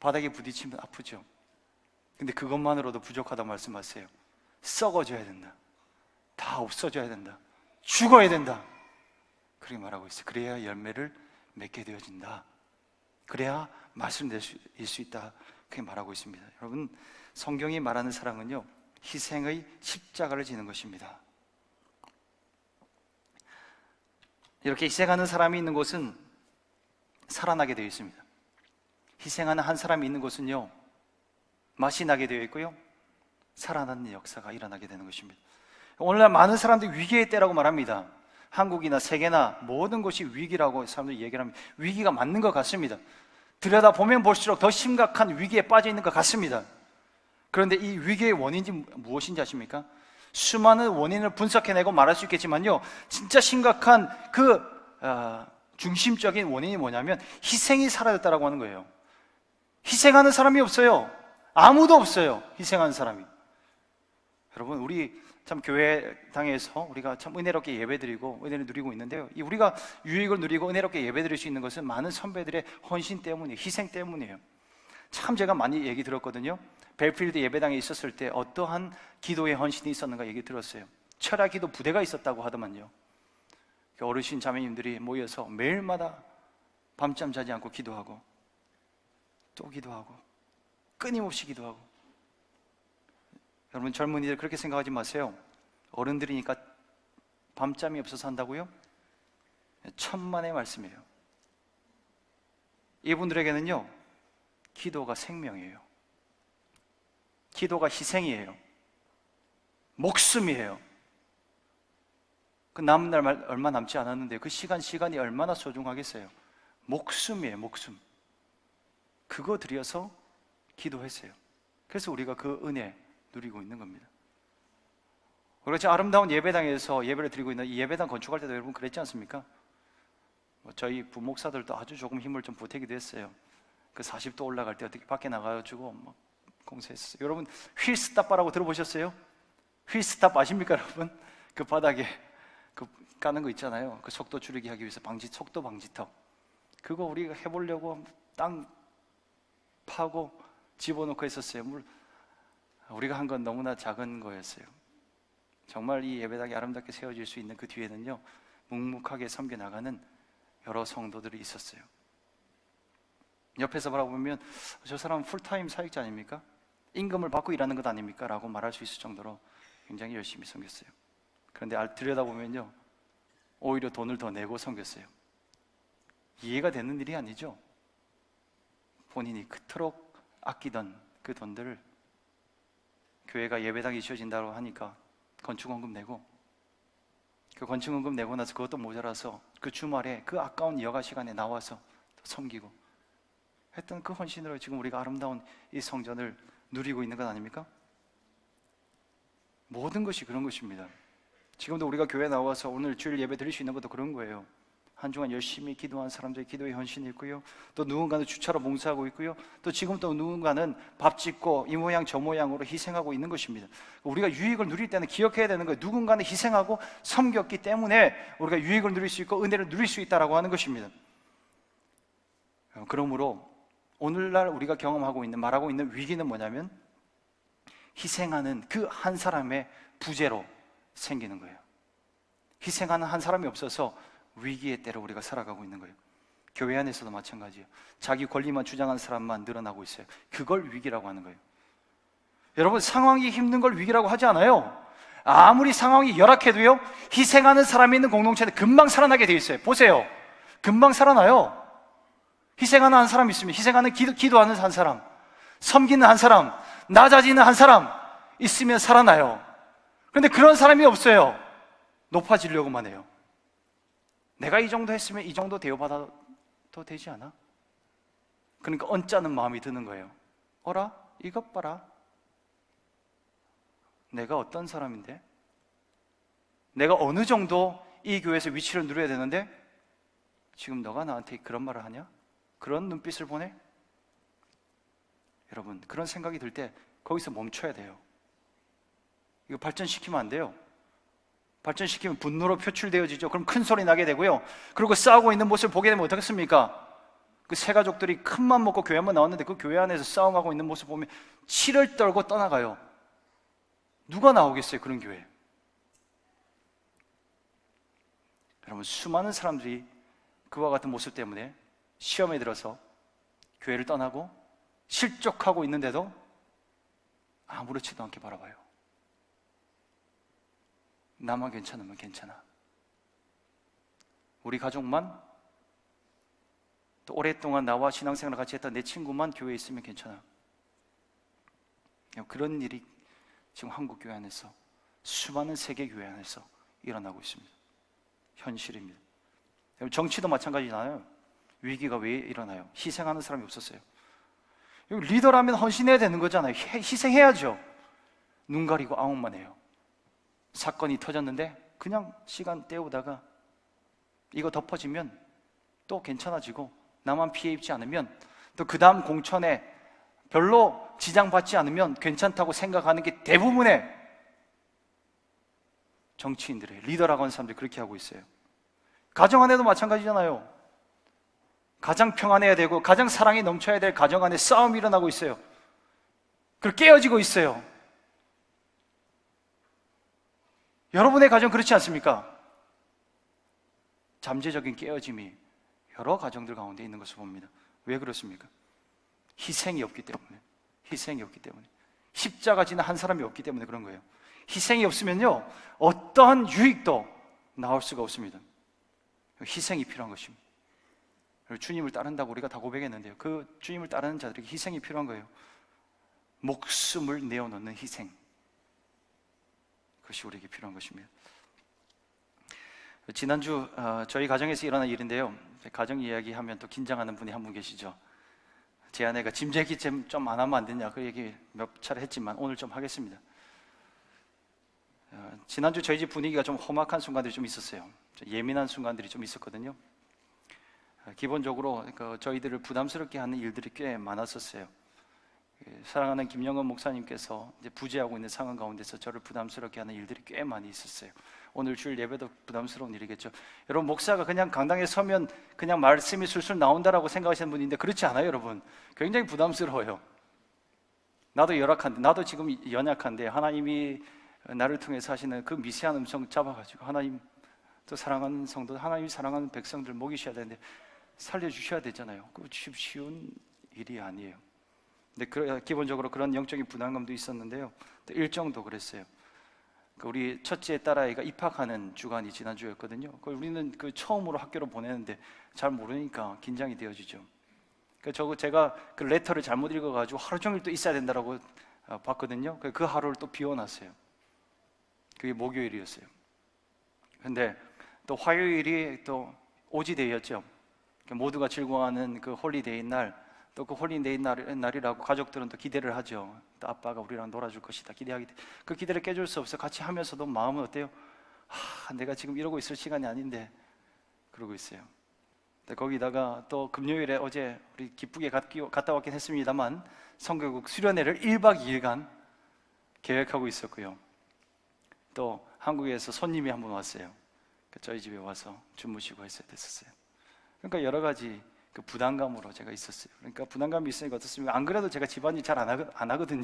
바닥에 부딪히면 아프죠? 근데 그것만으로도 부족하다고 말씀하세요. 썩어져야 된다. 다 없어져야 된다. 죽어야 된다. 그렇게 말하고 있어요. 그래야 열매를 맺게 되어진다. 그래야 맛을 낼 수 있다. 그렇게 말하고 있습니다. 여러분, 성경이 말하는 사랑은요, 희생의 십자가를 지는 것입니다. 이렇게 희생하는 사람이 있는 곳은 살아나게 되어 있습니다. 희생하는 한 사람이 있는 곳은요, 맛이 나게 되어 있고요, 살아나는 역사가 일어나게 되는 것입니다. 오늘날 많은 사람들이 위기의 때라고 말합니다. 한국이나 세계나 모든 것이 위기라고 사람들이 얘기를 합니다. 위기가 맞는 것 같습니다. 들여다보면 볼수록 더 심각한 위기에 빠져 있는 것 같습니다. 그런데 이 위기의 원인이 무엇인지 아십니까? 수많은 원인을 분석해내고 말할 수 있겠지만요, 진짜 심각한 그 중심적인 원인이 뭐냐면 희생이 사라졌다라고 하는 거예요. 희생하는 사람이 없어요. 아무도 없어요. 희생하는 사람이. 여러분, 우리 참 교회당에서 우리가 참 은혜롭게 예배드리고 은혜를 누리고 있는데요, 우리가 유익을 누리고 은혜롭게 예배드릴 수 있는 것은 많은 선배들의 헌신 때문이에요. 희생 때문이에요. 참 제가 많이 얘기 들었거든요. 벨필드 예배당에 있었을 때 어떠한 기도의 헌신이 있었는가 얘기 들었어요. 철야기도 부대가 있었다고 하더만요. 어르신 자매님들이 모여서 매일마다 밤잠 자지 않고 기도하고 또 기도하고 끊임없이 기도하고. 여러분 젊은이들 그렇게 생각하지 마세요. 어른들이니까 밤잠이 없어서 한다고요? 천만의 말씀이에요. 이분들에게는요, 기도가 생명이에요. 기도가 희생이에요. 목숨이에요. 그 남은 날 얼마 남지 않았는데 그 시간이 얼마나 소중하겠어요. 목숨이에요, 목숨. 그거 들여서 기도했어요. 그래서 우리가 그 은혜 누리고 있는 겁니다. 그렇지, 아름다운 예배당에서 예배를 드리고 있는 이 예배당 건축할 때도 여러분 그랬지 않습니까? 저희 부목사들도 아주 조금 힘을 좀 보태기도 했어요. 그 40도 올라갈 때 어떻게 밖에 나가가지고 막 공사했어요. 여러분 휠스탑바라고 들어보셨어요? 휠스탑 아십니까 여러분? 그 바닥에 그 까는 거 있잖아요. 그 속도 줄이기 하기 위해서 속도 방지턱. 그거 우리가 해보려고 땅 파고 집어넣고 했었어요. 우리가 한 건 너무나 작은 거였어요. 정말 이 예배당이 아름답게 세워질 수 있는 그 뒤에는요, 묵묵하게 섬겨나가는 여러 성도들이 있었어요. 옆에서 바라보면 저 사람은 풀타임 사역자 아닙니까? 임금을 받고 일하는 것 아닙니까? 라고 말할 수 있을 정도로 굉장히 열심히 섬겼어요. 그런데 들여다보면요, 오히려 돈을 더 내고 섬겼어요. 이해가 되는 일이 아니죠. 본인이 그토록 아끼던 그 돈들을 교회가 예배당이 지어진다고 하니까 건축원금 내고, 그 건축원금 내고 나서 그것도 모자라서 그 주말에 그 아까운 여가 시간에 나와서 섬기고 했던 그 헌신으로 지금 우리가 아름다운 이 성전을 누리고 있는 것 아닙니까? 모든 것이 그런 것입니다. 지금도 우리가 교회에 나와서 오늘 주일 예배 드릴 수 있는 것도 그런 거예요. 한 주간 열심히 기도한 사람들의 기도의 헌신이 있고요, 또 누군가는 주차로 봉사하고 있고요, 또 지금 또 누군가는 밥 짓고 이 모양 저 모양으로 희생하고 있는 것입니다. 우리가 유익을 누릴 때는 기억해야 되는 거예요. 누군가는 희생하고 섬겼기 때문에 우리가 유익을 누릴 수 있고 은혜를 누릴 수 있다고 하는 것입니다. 그러므로 오늘날 우리가 경험하고 있는, 말하고 있는 위기는 뭐냐면 희생하는 그 한 사람의 부재로 생기는 거예요. 희생하는 한 사람이 없어서 위기의 때로 우리가 살아가고 있는 거예요. 교회 안에서도 마찬가지예요. 자기 권리만 주장하는 사람만 늘어나고 있어요. 그걸 위기라고 하는 거예요. 여러분, 상황이 힘든 걸 위기라고 하지 않아요. 아무리 상황이 열악해도요, 희생하는 사람이 있는 공동체는 금방 살아나게 돼 있어요. 보세요, 금방 살아나요. 희생하는 한 사람 있으면, 희생하는 기도하는 한 사람, 섬기는 한 사람, 낮아지는 한 사람 있으면 살아나요. 그런데 그런 사람이 없어요. 높아지려고만 해요. 내가 이 정도 했으면 이 정도 대우받아도 되지 않아? 그러니까 언짢은 마음이 드는 거예요. 어라? 이것 봐라. 내가 어떤 사람인데? 내가 어느 정도 이 교회에서 위치를 누려야 되는데 지금 너가 나한테 그런 말을 하냐? 그런 눈빛을 보내? 여러분, 그런 생각이 들 때 거기서 멈춰야 돼요. 이거 발전시키면 안 돼요. 발전시키면 분노로 표출되어지죠. 그럼 큰 소리 나게 되고요, 그리고 싸우고 있는 모습을 보게 되면 어떻겠습니까? 그 세 가족들이 큰맘 먹고 교회 한번 나왔는데 그 교회 안에서 싸움하고 있는 모습 보면 치를 떨고 떠나가요. 누가 나오겠어요, 그런 교회? 여러분, 수많은 사람들이 그와 같은 모습 때문에 시험에 들어서 교회를 떠나고 실족하고 있는데도 아무렇지도 않게 바라봐요. 나만 괜찮으면 괜찮아. 우리 가족만, 또 오랫동안 나와 신앙생활을 같이 했던 내 친구만 교회에 있으면 괜찮아. 그런 일이 지금 한국 교회 안에서, 수많은 세계 교회 안에서 일어나고 있습니다. 현실입니다. 정치도 마찬가지잖아요. 위기가 왜 일어나요? 희생하는 사람이 없었어요. 리더라면 헌신해야 되는 거잖아요. 희생해야죠. 눈 가리고 아웅만 해요. 사건이 터졌는데 그냥 시간 때우다가 이거 덮어지면 또 괜찮아지고, 나만 피해 입지 않으면, 또 그 다음 공천에 별로 지장받지 않으면 괜찮다고 생각하는 게 대부분의 정치인들의, 리더라고 하는 사람들이 그렇게 하고 있어요. 가정 안에도 마찬가지잖아요. 가장 평안해야 되고 가장 사랑이 넘쳐야 될 가정 안에 싸움이 일어나고 있어요. 그리고 깨어지고 있어요. 여러분의 가정 그렇지 않습니까? 잠재적인 깨어짐이 여러 가정들 가운데 있는 것을 봅니다. 왜 그렇습니까? 희생이 없기 때문에. 희생이 없기 때문에. 십자가 지는 한 사람이 없기 때문에 그런 거예요. 희생이 없으면요, 어떠한 유익도 나올 수가 없습니다. 희생이 필요한 것입니다. 주님을 따른다고 우리가 다 고백했는데요, 그 주님을 따르는 자들에게 희생이 필요한 거예요. 목숨을 내어놓는 희생, 그것이 우리에게 필요한 것입니다. 지난주 저희 가정에서 일어난 일인데요, 가정 이야기하면 또 긴장하는 분이 한 분 계시죠. 제 아내가 짐 얘기 좀 안 하면 안 되냐, 그 얘기 몇 차례 했지만 오늘 좀 하겠습니다. 지난주 저희 집 분위기가 좀 험악한 순간들이 좀 있었어요. 좀 예민한 순간들이 좀 있었거든요. 기본적으로 저희들을 부담스럽게 하는 일들이 꽤 많았었어요. 사랑하는 김영은 목사님께서 이제 부재하고 있는 상황 가운데서 저를 부담스럽게 하는 일들이 꽤 많이 있었어요. 오늘 주일 예배도 부담스러운 일이겠죠. 여러분, 목사가 그냥 강당에 서면 그냥 말씀이 술술 나온다라고 생각하시는 분인데 그렇지 않아요, 여러분. 굉장히 부담스러워요. 나도 열악한데, 나도 지금 연약한데 하나님이 나를 통해서 하시는 그 미세한 음성 잡아가지고 하나님 또 사랑하는 성도, 하나님이 사랑하는 백성들 먹이셔야 되는데 살려주셔야 되잖아요. 그거 쉬운 일이 아니에요. 근데 기본적으로 그런 영적인 부담감도 있었는데요, 또 일정도 그랬어요. 우리 첫째 딸아이가 입학하는 주간이 지난주였거든요. 우리는 처음으로 학교로 보내는데 잘 모르니까 긴장이 되어지죠. 제가 그 레터를 잘못 읽어가지고 하루 종일 또 있어야 된다고 봤거든요. 그 하루를 또 비워놨어요. 그게 목요일이었어요. 근데 또 화요일이 또 오지데이였죠. 모두가 즐거워하는 그 홀리데이 날, 또 그 홀리데이 날이라고 가족들은 또 기대를 하죠. 또 아빠가 우리랑 놀아줄 것이다 기대하기 때문에 그 기대를 깨줄 수 없어. 같이 하면서도 마음은 어때요? 내가 지금 이러고 있을 시간이 아닌데 그러고 있어요. 거기다가 또 금요일에 어제 우리 기쁘게 갔다 왔긴 했습니다만 성교국 수련회를 1박 2일간 계획하고 있었고요. 또 한국에서 손님이 한 분 왔어요. 저희 집에 와서 주무시고 했어야 됐었어요. 그러니까 여러 가지 그 부담감으로 제가 있었어요. 그러니까 부담감이 있으니까 어떻습니까? 안 그래도 제가 집안일 잘 안 하거든요.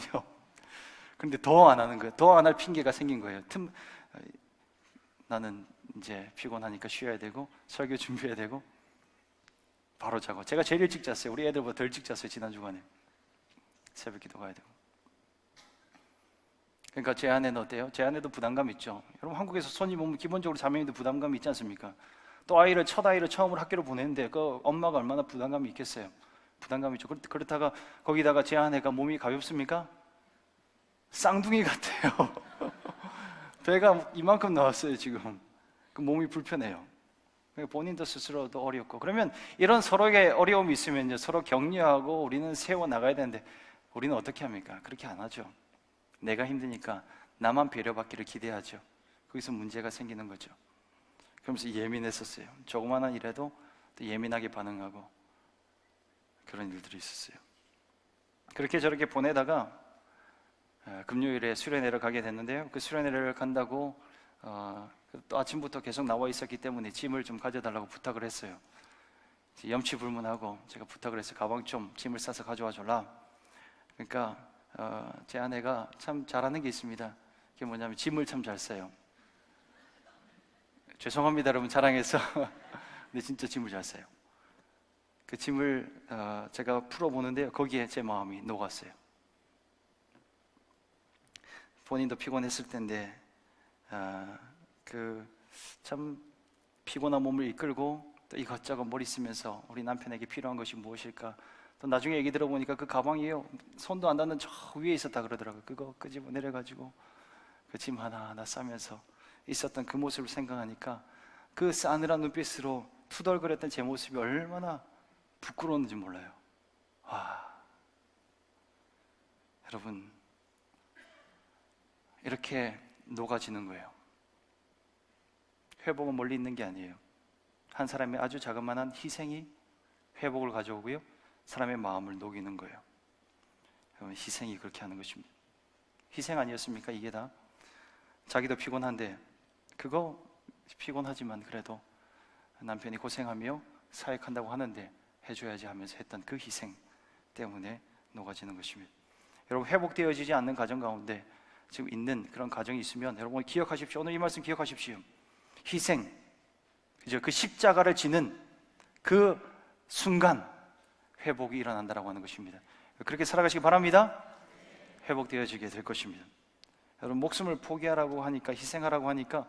근데 더 안 하는 거예요. 더 안 할 핑계가 생긴 거예요. 나는 이제 피곤하니까 쉬어야 되고 설교 준비해야 되고 바로 자고. 제가 제일 일찍 잤어요. 우리 애들보다 더 일찍 잤어요. 지난 주간에 새벽 기도 가야 되고. 그러니까 제 아내는 어때요? 제 아내도 부담감 있죠. 여러분, 한국에서 손님 오면 기본적으로 자매님도 부담감이 있지 않습니까? 또 첫 아이를 처음으로 학교로 보내는데 그 엄마가 얼마나 부담감이 있겠어요. 부담감이 있죠. 그렇다가 거기다가 제 아내가 몸이 가볍습니까? 쌍둥이 같아요. 배가 이만큼 나왔어요 지금. 그 몸이 불편해요. 본인도 스스로도 어렵고. 그러면 이런 서로의 어려움이 있으면 서로 격려하고 우리는 세워나가야 되는데 우리는 어떻게 합니까? 그렇게 안 하죠. 내가 힘드니까 나만 배려받기를 기대하죠. 거기서 문제가 생기는 거죠. 그러면서 예민했었어요. 조그마한 일에도 또 예민하게 반응하고 그런 일들이 있었어요. 그렇게 저렇게 보내다가 금요일에 수련회를 가게 됐는데요, 그 수련회를 간다고 또 아침부터 계속 나와 있었기 때문에 짐을 좀 가져달라고 부탁을 했어요. 염치불문하고 제가 부탁을 했어요. 가방 좀 짐을 싸서 가져와 줘라. 그러니까 제 아내가 참 잘하는 게 있습니다. 그게 뭐냐면 짐을 참 잘 싸요. 죄송합니다 여러분, 자랑해서. 근데 진짜 짐을 잘 싸요. 그 짐을 제가 풀어보는데요, 거기에 제 마음이 녹았어요. 본인도 피곤했을 텐데 참 피곤한 몸을 이끌고 또 이것저것 머리 쓰면서 우리 남편에게 필요한 것이 무엇일까. 또 나중에 얘기 들어보니까 그 가방이요, 손도 안 닿는 저 위에 있었다 그러더라고요. 그거 끄집어 내려가지고 그 짐 하나하나 싸면서 있었던 그 모습을 생각하니까 그 싸늘한 눈빛으로 투덜거렸던 제 모습이 얼마나 부끄러웠는지 몰라요. 여러분, 이렇게 녹아지는 거예요. 회복은 멀리 있는 게 아니에요. 한 사람의 아주 자그마한 희생이 회복을 가져오고요, 사람의 마음을 녹이는 거예요. 여러분, 희생이 그렇게 하는 것입니다. 희생 아니었습니까? 이게 다 자기도 피곤한데 그거 피곤하지만 그래도 남편이 고생하며 사역한다고 하는데 해줘야지 하면서 했던 그 희생 때문에 녹아지는 것입니다. 여러분, 회복되어지지 않는 가정 가운데 지금 있는 그런 가정이 있으면 여러분 기억하십시오. 오늘 이 말씀 기억하십시오. 희생, 그죠? 그 십자가를 지는 그 순간 회복이 일어난다라고 하는 것입니다. 그렇게 살아가시기 바랍니다. 회복되어지게 될 것입니다. 여러분 목숨을 포기하라고 하니까, 희생하라고 하니까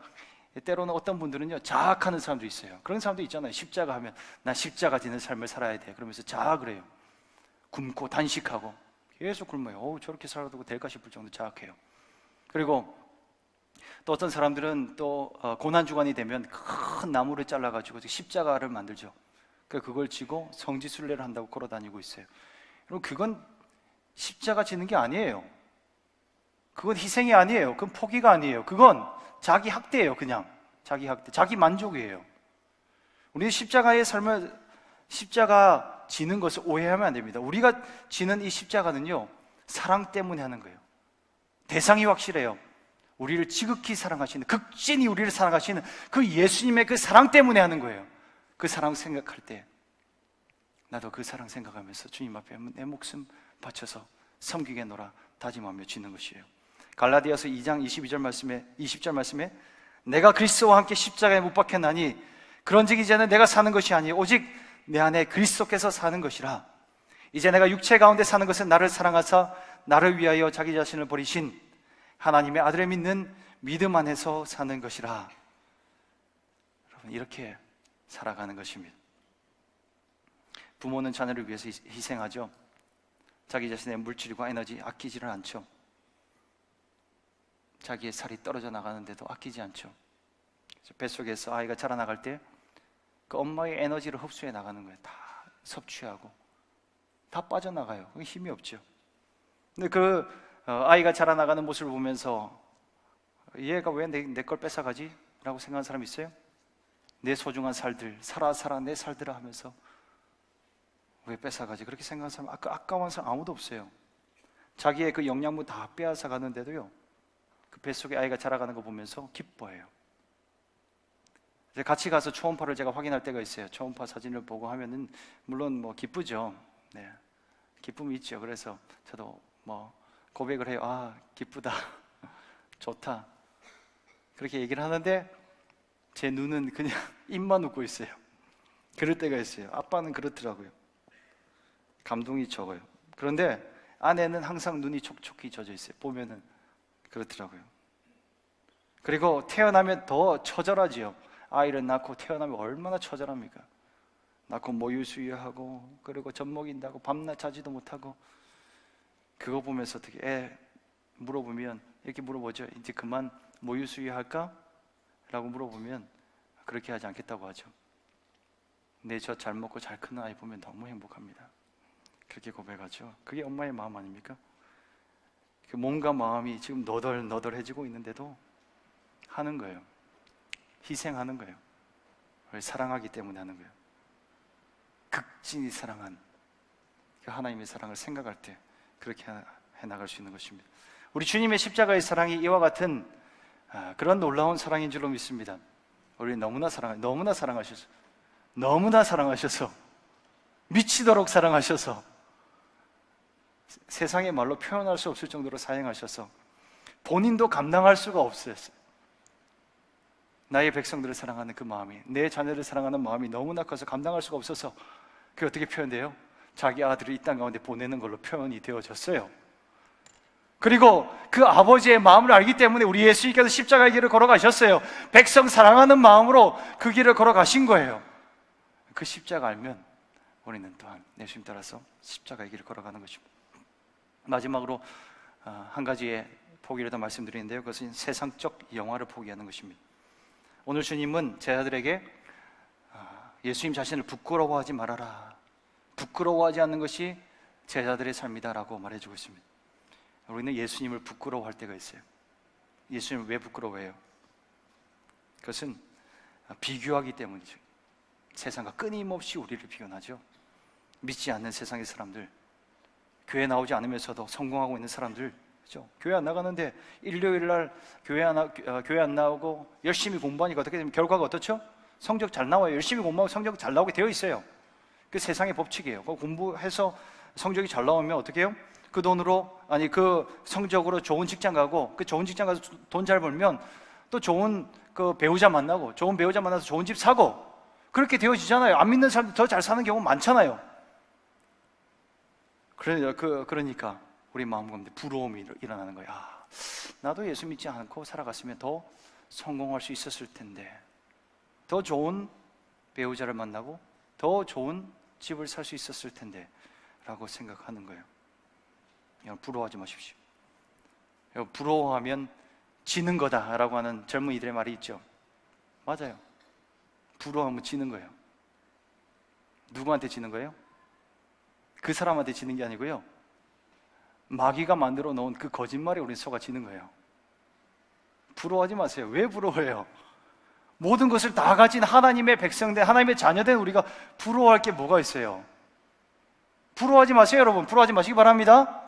때로는 어떤 분들은요 자학하는 사람도 있어요. 그런 사람도 있잖아요. 십자가 하면 나 십자가 지는 삶을 살아야 돼 그러면서 자학을 해요. 굶고 단식하고 계속 굶어요. 저렇게 살아도 될까 싶을 정도 자학해요. 그리고 또 어떤 사람들은 또 고난주간이 되면 큰 나무를 잘라가지고 십자가를 만들죠. 그걸 지고 성지순례를 한다고 걸어다니고 있어요. 여러분 그건 십자가 지는 게 아니에요. 그건 희생이 아니에요. 그건 포기가 아니에요. 그건 자기 학대예요. 그냥 자기 학대, 자기 만족이에요. 우리 십자가의 삶을, 십자가 지는 것을 오해하면 안 됩니다. 우리가 지는 이 십자가는요 사랑 때문에 하는 거예요. 대상이 확실해요. 우리를 지극히 사랑하시는, 극진히 우리를 사랑하시는 그 예수님의 그 사랑 때문에 하는 거예요. 그 사랑 생각할 때 나도 그 사랑 생각하면서 주님 앞에 내 목숨 바쳐서 섬기겠노라 다짐하며 지는 것이에요. 갈라디아서 2장 22절 말씀에, 20절 말씀에 내가 그리스도와 함께 십자가에 못 박혔나니 그런즉 이제는 내가 사는 것이 아니요 오직 내 안에 그리스도께서 사는 것이라. 이제 내가 육체 가운데 사는 것은 나를 사랑하사 나를 위하여 자기 자신을 버리신 하나님의 아들을 믿는 믿음 안에서 사는 것이라. 여러분 이렇게 살아가는 것입니다. 부모는 자녀를 위해서 희생하죠. 자기 자신의 물질과 에너지 아끼지를 않죠. 자기의 살이 떨어져 나가는데도 아끼지 않죠. 뱃속에서 아이가 자라나갈 때 그 엄마의 에너지를 흡수해 나가는 거예요. 다 섭취하고 다 빠져나가요. 그게 힘이 없죠. 근데 그 아이가 자라나가는 모습을 보면서 얘가 왜 내 걸 뺏어가지? 라고 생각하는 사람이 있어요? 내 소중한 살들, 살아 내 살들아 하면서 왜 뺏어가지? 그렇게 생각하는 사람, 아까운 사람 아무도 없어요. 자기의 그 영양분 다 빼앗아 가는데도요 그 뱃속에 아이가 자라가는 거 보면서 기뻐해요. 이제 같이 가서 초음파를 제가 확인할 때가 있어요. 초음파 사진을 보고 하면은 물론 뭐 기쁘죠. 네, 기쁨이 있죠. 그래서 저도 뭐 고백을 해요. 아 기쁘다, 좋다 그렇게 얘기를 하는데 제 눈은 그냥 입만 웃고 있어요. 그럴 때가 있어요. 아빠는 그렇더라고요. 감동이 적어요. 그런데 아내는 항상 눈이 촉촉히 젖어 있어요. 보면은 그렇더라고요. 그리고 태어나면 더 처절하지요. 아이를 낳고 태어나면 얼마나 처절합니까? 낳고 모유수유하고 그리고 젖먹인다고 밤낮 자지도 못하고 그거 보면서 어떻게 애 물어보면 이렇게 물어보죠. 이제 그만 모유수유할까? 라고 물어보면 그렇게 하지 않겠다고 하죠. 내 젖 잘 먹고 잘 크는 아이 보면 너무 행복합니다. 그렇게 고백하죠. 그게 엄마의 마음 아닙니까? 그 몸과 마음이 지금 너덜너덜해지고 있는데도 하는 거예요. 희생하는 거예요. 사랑하기 때문에 하는 거예요. 극진히 사랑한 그 하나님의 사랑을 생각할 때 그렇게 해나갈 수 있는 것입니다. 우리 주님의 십자가의 사랑이 이와 같은 그런 놀라운 사랑인 줄로 믿습니다. 우리 너무나 사랑하셔서 미치도록 사랑하셔서 세상의 말로 표현할 수 없을 정도로 사랑하셔서 본인도 감당할 수가 없었어요. 나의 백성들을 사랑하는 그 마음이, 내 자녀를 사랑하는 마음이 너무나 커서 감당할 수가 없어서 그게 어떻게 표현돼요? 자기 아들을 이 땅 가운데 보내는 걸로 표현이 되어졌어요. 그리고 그 아버지의 마음을 알기 때문에 우리 예수님께서 십자가의 길을 걸어가셨어요. 백성 사랑하는 마음으로 그 길을 걸어가신 거예요. 그 십자가 알면 우리는 또한 예수님 따라서 십자가의 길을 걸어가는 것입니다. 마지막으로 한 가지의 포기를 더 말씀드리는데요, 그것은 세상적 영화를 포기하는 것입니다. 오늘 주님은 제자들에게 예수님 자신을 부끄러워하지 말아라, 부끄러워하지 않는 것이 제자들의 삶이다라고 말해주고 있습니다. 우리는 예수님을 부끄러워할 때가 있어요. 예수님을 왜 부끄러워해요? 그것은 비교하기 때문이죠. 세상과 끊임없이 우리를 비교하죠. 믿지 않는 세상의 사람들, 교회 나오지 않으면서도 성공하고 있는 사람들, 그렇죠? 교회 안 나가는데 일요일 날 교회 안 나오고 열심히 공부하니까 어떻게 되면 결과가 어떻죠? 성적 잘 나와요. 열심히 공부하고 성적 잘 나오게 되어 있어요. 그 세상의 법칙이에요. 공부해서 성적이 잘 나오면 어떻게 해요? 그 돈으로, 아니 그 성적으로 좋은 직장 가고, 그 좋은 직장 가서 돈 잘 벌면 또 좋은 그 배우자 만나고, 좋은 배우자 만나서 좋은 집 사고, 그렇게 되어지잖아요. 안 믿는 사람들 더 잘 사는 경우 많잖아요. 그러니까 우리 마음 가운데 부러움이 일어나는 거야. 나도 예수 믿지 않고 살아갔으면 더 성공할 수 있었을 텐데, 더 좋은 배우자를 만나고 더 좋은 집을 살 수 있었을 텐데 라고 생각하는 거예요. 여러분, 부러워하지 마십시오. 여러분, 부러워하면 지는 거다 라고 하는 젊은이들의 말이 있죠. 맞아요. 부러워하면 지는 거예요. 누구한테 지는 거예요? 그 사람한테 지는 게 아니고요, 마귀가 만들어 놓은 그 거짓말에 우리 속아지는 거예요. 부러워하지 마세요. 왜 부러워해요? 모든 것을 다 가진 하나님의 백성된, 하나님의 자녀된 우리가 부러워할 게 뭐가 있어요? 부러워하지 마세요, 여러분. 부러워하지 마시기 바랍니다.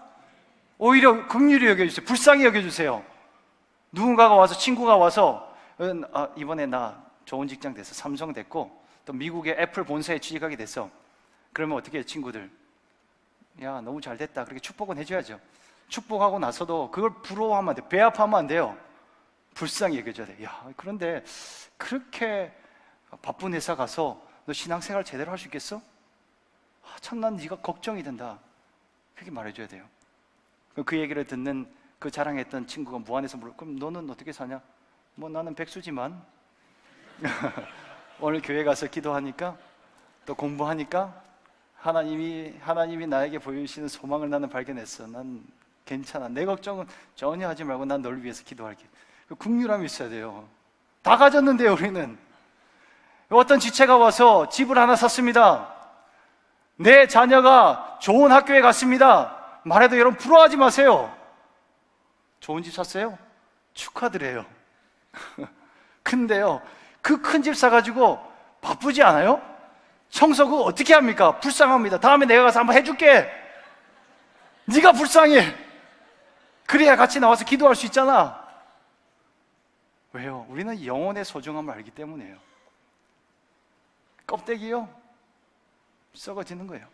오히려 긍휼히 여겨주세요. 불쌍히 여겨주세요. 누군가가 와서, 친구가 와서, 이번에 나 좋은 직장 됐어, 삼성 됐고 또 미국의 애플 본사에 취직하게 됐어. 그러면 어떻게 해요, 친구들? 야, 너무 잘 됐다, 그렇게 축복은 해줘야죠. 축복하고 나서도 그걸 부러워하면 안 돼요. 배아파하면 안 돼요. 불쌍히 여겨줘야 돼요. 야, 그런데 그렇게 바쁜 회사 가서 너 신앙생활 제대로 할 수 있겠어? 참 난 네가 걱정이 된다, 그렇게 말해줘야 돼요. 그 얘기를 듣는 그 자랑했던 친구가 무안해서 물어, 그럼 너는 어떻게 사냐? 뭐 나는 백수지만 오늘 교회 가서 기도하니까 또 공부하니까 하나님이 나에게 보여주시는 소망을 나는 발견했어. 난 괜찮아. 내 걱정은 전혀 하지 말고 난 널 위해서 기도할게. 긍휼함이 있어야 돼요. 다 가졌는데요, 우리는. 어떤 지체가 와서 집을 하나 샀습니다. 내 자녀가 좋은 학교에 갔습니다. 말해도 여러분 부러워하지 마세요. 좋은 집 샀어요? 축하드려요. 근데요, 그 큰 집 사가지고 바쁘지 않아요? 청소 그거 어떻게 합니까? 불쌍합니다. 다음에 내가 가서 한번 해줄게. 네가 불쌍해. 그래야 같이 나와서 기도할 수 있잖아. 왜요? 우리는 영혼의 소중함을 알기 때문이에요. 껍데기요, 썩어지는 거예요.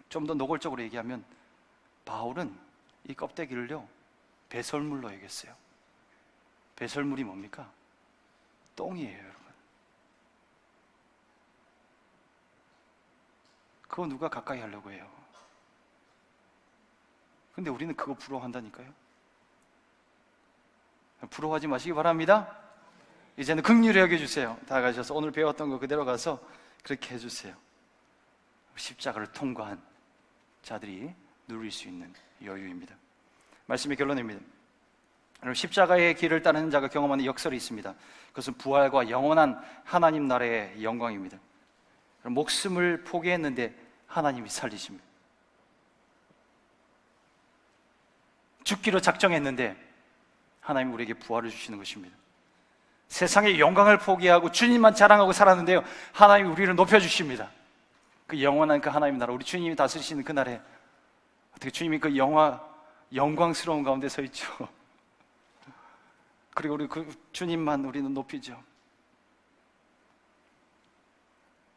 좀 더 노골적으로 얘기하면 바울은 이 껍데기를요, 배설물로 얘기했어요. 배설물이 뭡니까? 똥이에요, 여러분. 그거 누가 가까이 하려고 해요? 근데 우리는 그거 부러워한다니까요. 부러워하지 마시기 바랍니다. 이제는 긍휼히 여겨주세요. 다 가셔서 오늘 배웠던 거 그대로 가서 그렇게 해주세요. 십자가를 통과한 자들이 누릴 수 있는 여유입니다. 말씀의 결론입니다. 여러분, 십자가의 길을 따르는 자가 경험하는 역설이 있습니다. 그것은 부활과 영원한 하나님 나라의 영광입니다. 목숨을 포기했는데 하나님이 살리십니다. 죽기로 작정했는데 하나님이 우리에게 부활을 주시는 것입니다. 세상의 영광을 포기하고 주님만 자랑하고 살았는데요, 하나님이 우리를 높여주십니다. 그 영원한 그 하나님 나라, 우리 주님이 다스리시는 그 날에 어떻게 주님이 그 영광스러운 가운데 서 있죠. 그리고 우리 그 주님만 우리는 높이죠.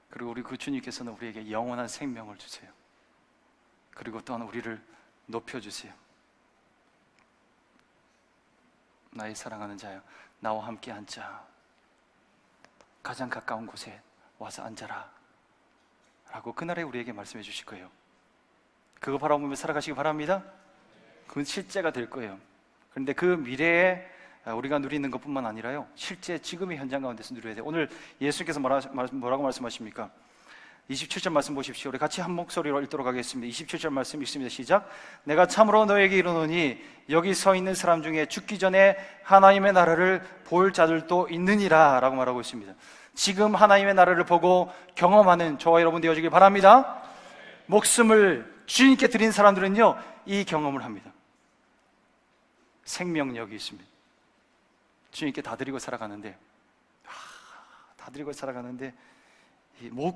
그리고 우리 그 주님께서는 우리에게 영원한 생명을 주세요. 그리고 또한 우리를 높여주세요. 나의 사랑하는 자여, 나와 함께 앉자. 가장 가까운 곳에 와서 앉아라 라고 그날에 우리에게 말씀해 주실 거예요. 그거 바라보며 살아가시기 바랍니다. 그건 실제가 될 거예요. 그런데 그 미래에 우리가 누리는 것뿐만 아니라요, 실제 지금의 현장 가운데서 누려야 돼요. 오늘 예수님께서 뭐라고 말씀하십니까? 27절 말씀 보십시오. 우리 같이 한 목소리로 읽도록 하겠습니다. 27절 말씀 읽습니다. 시작. 내가 참으로 너에게 이르노니 여기 서 있는 사람 중에 죽기 전에 하나님의 나라를 볼 자들도 있느니라 라고 말하고 있습니다. 지금 하나님의 나라를 보고 경험하는 저와 여러분 되어지길 바랍니다. 목숨을 주님께 드린 사람들은요, 이 경험을 합니다. 생명력이 있습니다. 주님께 다 드리고 살아가는데,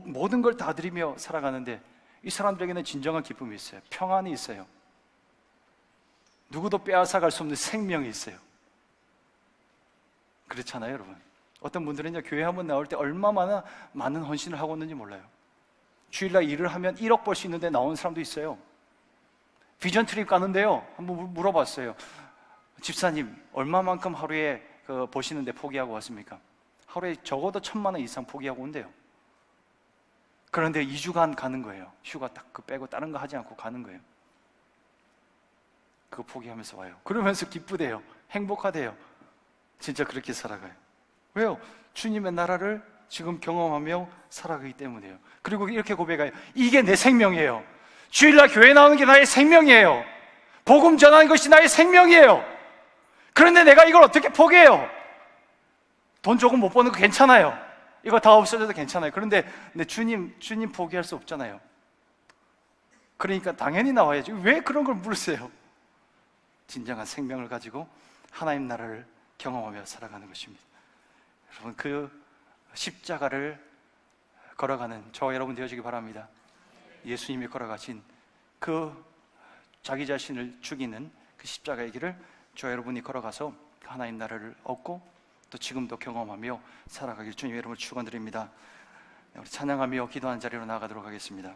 모든 걸 다 드리며 살아가는데 이 사람들에게는 진정한 기쁨이 있어요. 평안이 있어요. 누구도 빼앗아갈 수 없는 생명이 있어요. 그렇잖아요, 여러분. 어떤 분들은요, 교회 한번 나올 때 얼마나 많은 헌신을 하고 있는지 몰라요. 주일날 일을 하면 1억 벌 수 있는데 나오는 사람도 있어요. 비전 트립 가는데요, 한번 물어봤어요. 집사님, 얼마만큼 하루에 버시는데 포기하고 왔습니까? 하루에 적어도 1,000만 원 이상 포기하고 온대요. 그런데 2주간 가는 거예요. 휴가 딱 빼고 다른 거 하지 않고 가는 거예요. 그거 포기하면서 와요. 그러면서 기쁘대요. 행복하대요. 진짜 그렇게 살아가요. 왜요? 주님의 나라를 지금 경험하며 살아가기 때문이에요. 그리고 이렇게 고백해요. 이게 내 생명이에요. 주일날 교회 나오는 게 나의 생명이에요. 복음 전하는 것이 나의 생명이에요. 그런데 내가 이걸 어떻게 포기해요? 돈 조금 못 버는 거 괜찮아요. 이거 다 없어져도 괜찮아요. 그런데 주님 포기할 수 없잖아요. 그러니까 당연히 나와야지. 왜 그런 걸 물으세요? 진정한 생명을 가지고 하나님 나라를 경험하며 살아가는 것입니다. 여러분, 그 십자가를 걸어가는 저와 여러분 되어지기 바랍니다. 예수님이 걸어가신 그 자기 자신을 죽이는 그 십자가의 길을 저와 여러분이 걸어가서 하나님 나라를 얻고 또 지금도 경험하며 살아가길 주님 여러분을 축원드립니다. 우리 찬양하며 기도하는 자리로 나아가도록 하겠습니다.